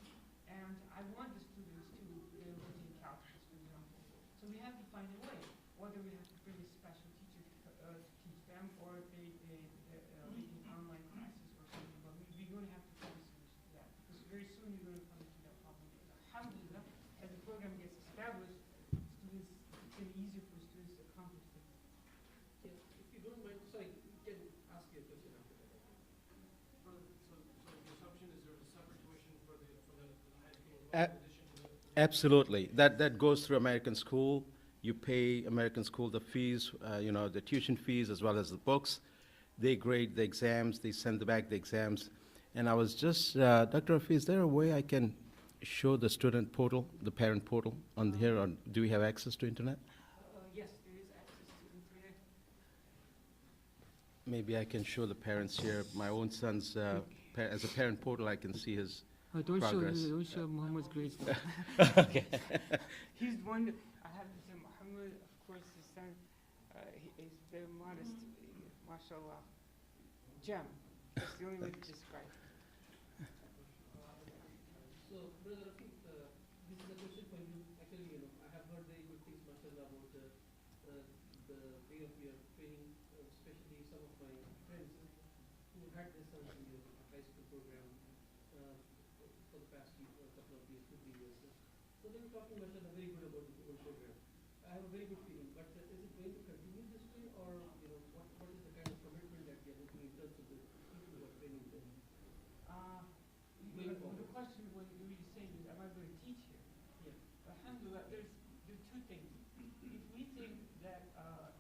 and I want the students to be able to take calculus, for example. So we have to find a way, whether we have to bring a special teacher to teach them, or they making online classes or something. But we're going to have to find a solution to that, because very soon you're going to come into that problem. Alhamdulillah, as the program gets established, students, it's getting easier for students to accomplish things. Yeah, if you don't mind, sorry, you can ask your question after that. So the assumption is there's a separate tuition for the high school A- in addition to the. Absolutely. That goes through American School. You pay American School the fees, the tuition fees as well as the books. They grade the exams. They send back the exams. And I was just, Dr. Rafi, is there a way I can show the student portal, the parent portal on here? Or do we have access to internet? Yes, there is access to internet. Maybe I can show the parents here. My own son's, as a parent portal, I can see his Don't progress. don't show Muhammad's grades. Okay. He's one. I have to say, Muhammad, of course, his son. He is very modest. Mashallah, gem. That's the only way to describe it. So, Brother Rafiq, this is a question for you. Actually, I have heard very good things, mashallah, about the way of your training, especially some of my friends who had their sons in your high school program for the past couple of years, 2-3 years. So they were talking, mashallah, very good about the whole program. I have a very good feeling, but is it going to continue this way, or what is the kind of commitment that we are looking in terms of the people who are training them? The question what you're really saying is, am I going to teach here? Yeah. Alhamdulillah, there's two things. If we think that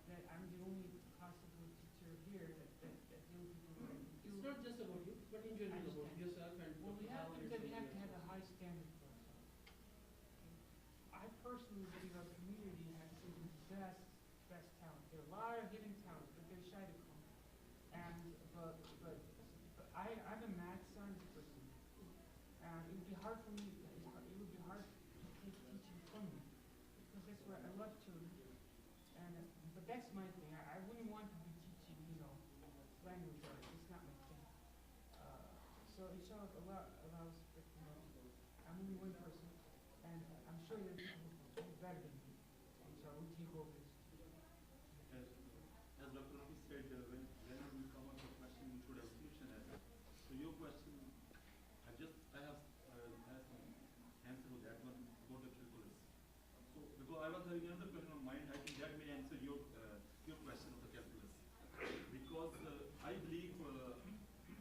that I'm the only possible teacher here, that young people are It's not just about you, but in general about yourself and well, we have to how we have you're to have a high standard for ourselves. I personally believe our community has some of the best talent. There are a lot of hidden talent, but they're shy to come. And but I'm a math science person, and it would be hard for me. It would be hard to take teaching from me because that's where I love children. And but that's my thing. I wouldn't want to be teaching, language arts. It's not my thing. So inshallah, Allah allows. I'm only one person, and I'm sure there are people who are better than me. Inshallah, we take over this. As Dr. Rafi said, whenever we come up with a question, we should have a solution as well. So your question, I have some answer to that one about the calculus. So because I was having another question on mind, I think that may answer your question of the calculus. Because I believe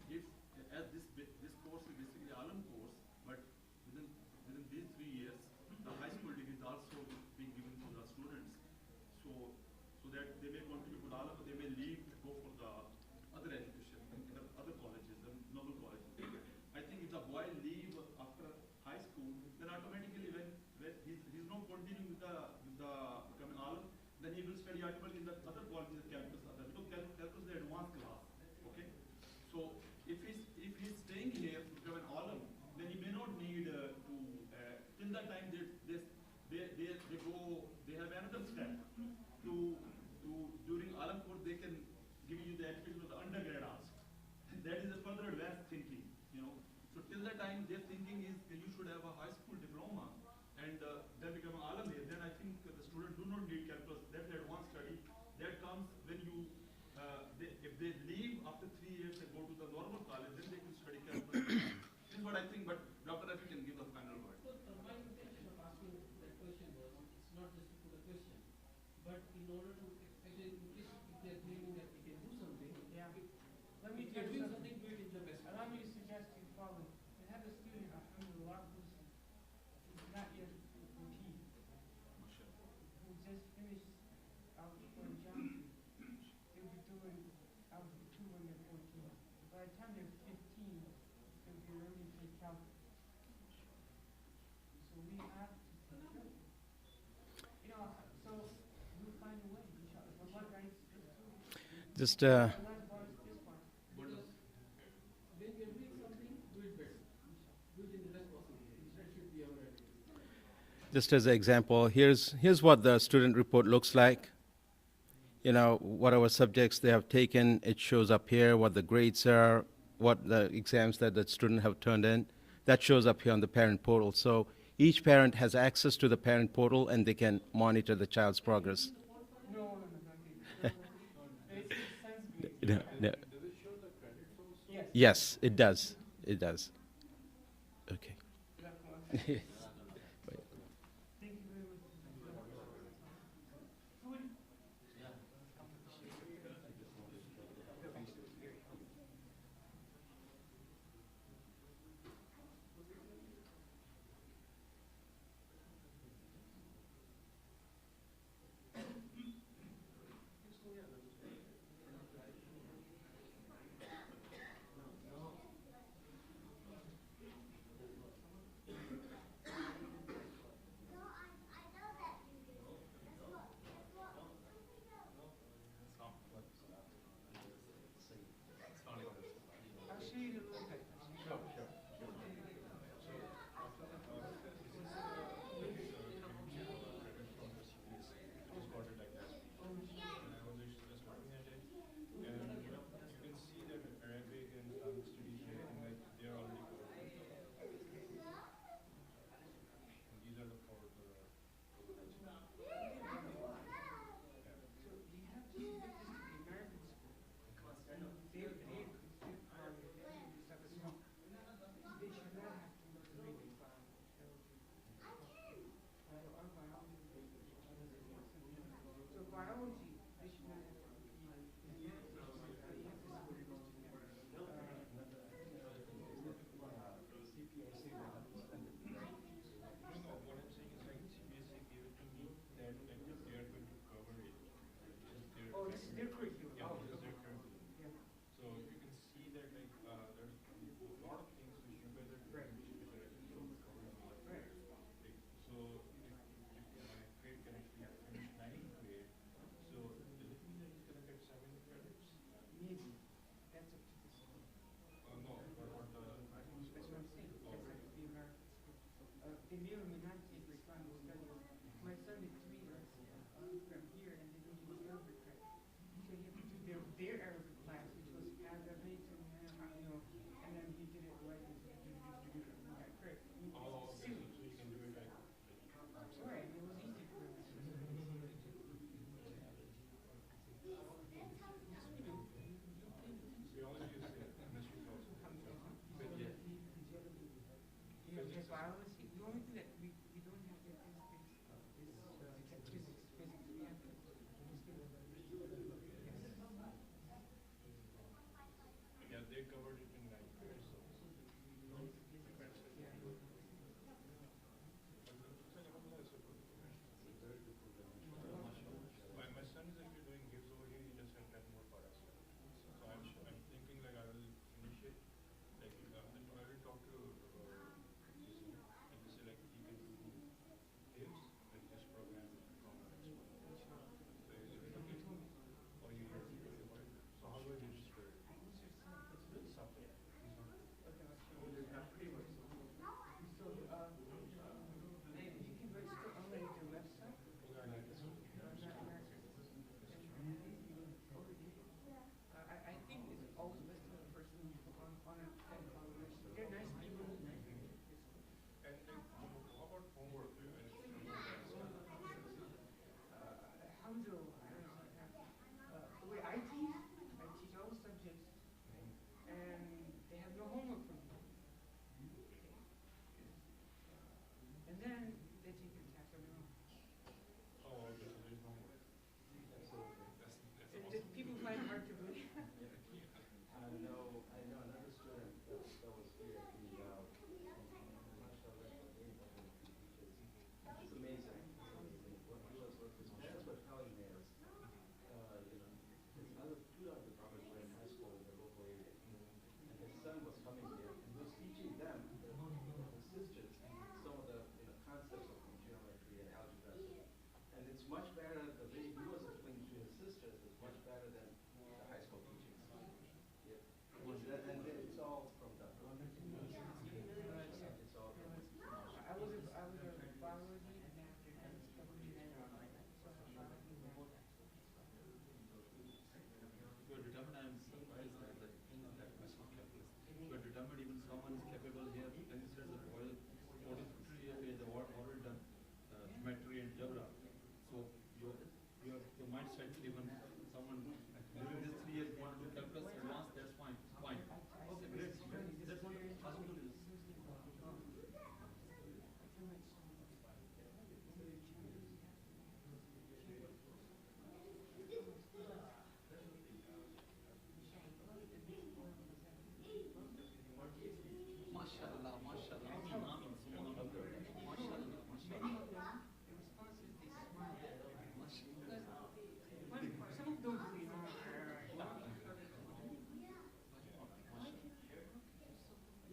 if as this course is basically Alam course, but within these 3 years, the high school degree is also being given to the students. So that time they go, they have another step to during Alam course they can give you the education of the undergrad also. That is a further advanced thinking, you know. So till that time their thinking is that you should have a high school diploma and then become an Alam here. Then I think the student do not need calculus. That's the advanced study that comes when you if they leave after 3 years and go to the normal college, then they can study calculus. This is what I think, but Dr. Rafi can give the final word. So, my intention of asking that question was, it's not just to put a question, but in order to, actually, in case if they're claiming that they can do something, Yeah. if Let me if tell they're you doing something. something, do it in the best. Allow me to suggest you follow. I have a student, Alhamdulillah, who's not yet 14, who just finished algebra and geometry. They'll be doing algebra 2 when they're 14. By the time they're 15, they'll be learning to calculus. So we have to teach them. You know, so we'll find a way, inshallah. But what I Just, Because when you're doing something, do it better. Do it in the best possible way. That should be our attitude. just as an example, here's what the student report looks like. You know, whatever subjects they have taken, it shows up here, what the grades are, what the exams that the student have turned in. That shows up here on the parent portal. So each parent has access to the parent portal and they can monitor the child's progress. No. It sends me. No, no. Does it show the credits also? Yes. Yes, it does. It does. Okay. Thank you very much. Food? I'll show you in a little bit. You can see that Arabic and Islamic studies, like they're already covered. And these are the four. So you have to give this to the American school. And they stuff as well. They should not have to read the biology. Our biology. So biology, they should not have to read. No, what I'm saying is like CBSE gave it to me that like they are going to cover it. Just Oh, this is their curriculum. yeah, Oh, this is okay. their curriculum. Yeah. So you can see that like there's a lot of things which you guys are doing Right. which are actually covering a lot. Right. Like, so if my grade can actually finish 9th grade, so does it mean that he's gonna get 7 credits? Maybe. That's up to the school. No, but what the That's what I'm saying. That's up to the American school. They may or may not take Islamic studies. My son did 3 years from here, and they didn't use Arabic credit. So he had to do their Arabic class, which was Arabic, and and then he did it right. And got credit. Oh, okay, Silly. so you can do it like Right. It was easy for him. we only use chemistry also. But yeah. Yeah, biology. The only thing that we don't have there is physics. We have to Yeah, they covered it in 9th grade, so. My son is actually doing gives over here, he just had 10 more paras. So I'm thinking like I will finish it, like I will talk to and determined, I'm surprised that the thing is that much of calculus. We're determined even someone is capable here, as you said, the Royal 43 page award already done, geometry and algebra. So your mindset, even someone during this 3 years want to do calculus advanced, that's fine. Fine. Okay, great. That's what Jazakallah is. MashaAllah, MashaAllah. Ameen, Ameen, MashaAllah, MashaAllah. Some of those, you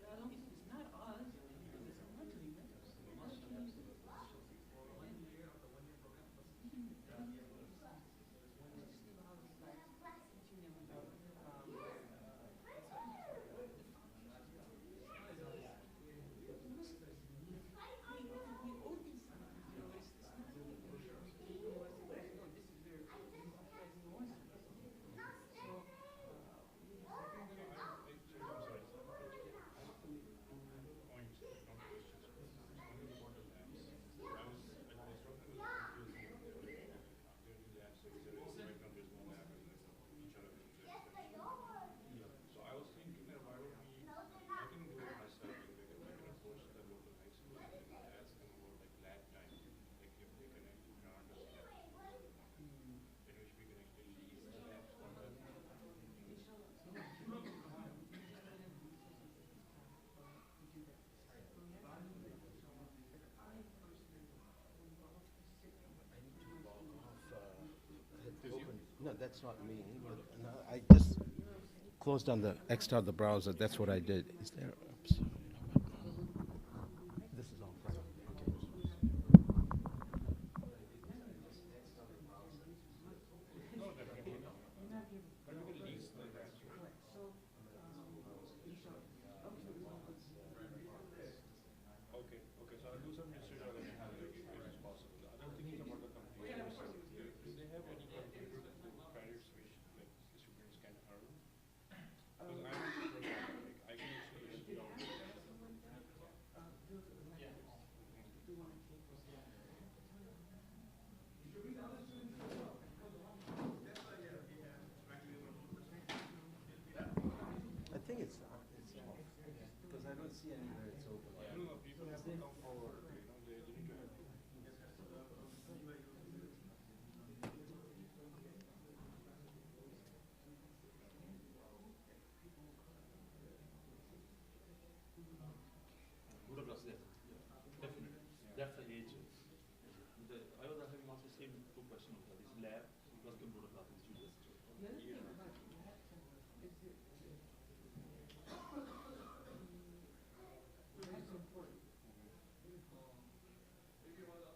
know, it's not us, it's luckily. So I was thinking that why don't we, I can do it myself, like I can approach the local high school and ask them about like lab time, like if they can actually grant us lab, in which we can actually lease the labs from them. No, that's not me. No, I just closed on the extra of the browser. That's what I did. Is there? Oops. This is all private. No, definitely not. But we can lease the labs, right? Okay, okay, so I'll do some research on it and if it's possible. The other thing is about the company. Do they have any credits which like the students can earn? Because I'm a programmer, like I can actually help you out with that. I think it's off because I don't see anywhere it's open. No, people have to come forward, you know, they need to help you. Good class, yes. Definitely. That's the age. I was having also same two questions of this lab plus computer classes you just. The other thing about lab time is that that's important. So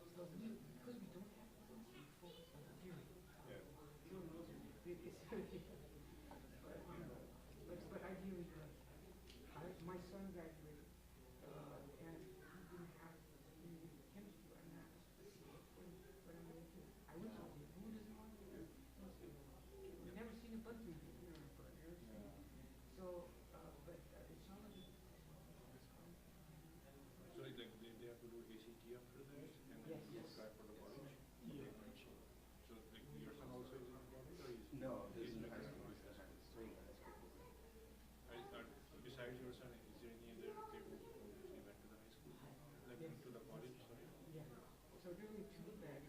because we don't have to focus on the theory. Yeah. You don't know, but ideally, my son graduated, and he didn't have any chemistry or math. But I'm going to, I went to him, who doesn't want to do chemistry? We've never seen a bug before, you know, but so, inshallah, So like they have to do ACT after that and then apply for the college? Yeah. So like your son also is in the college or is? No, he's in the high school? Besides your son, is there any other kid who went to the high school? Like to the college, sorry? yeah. So there were two that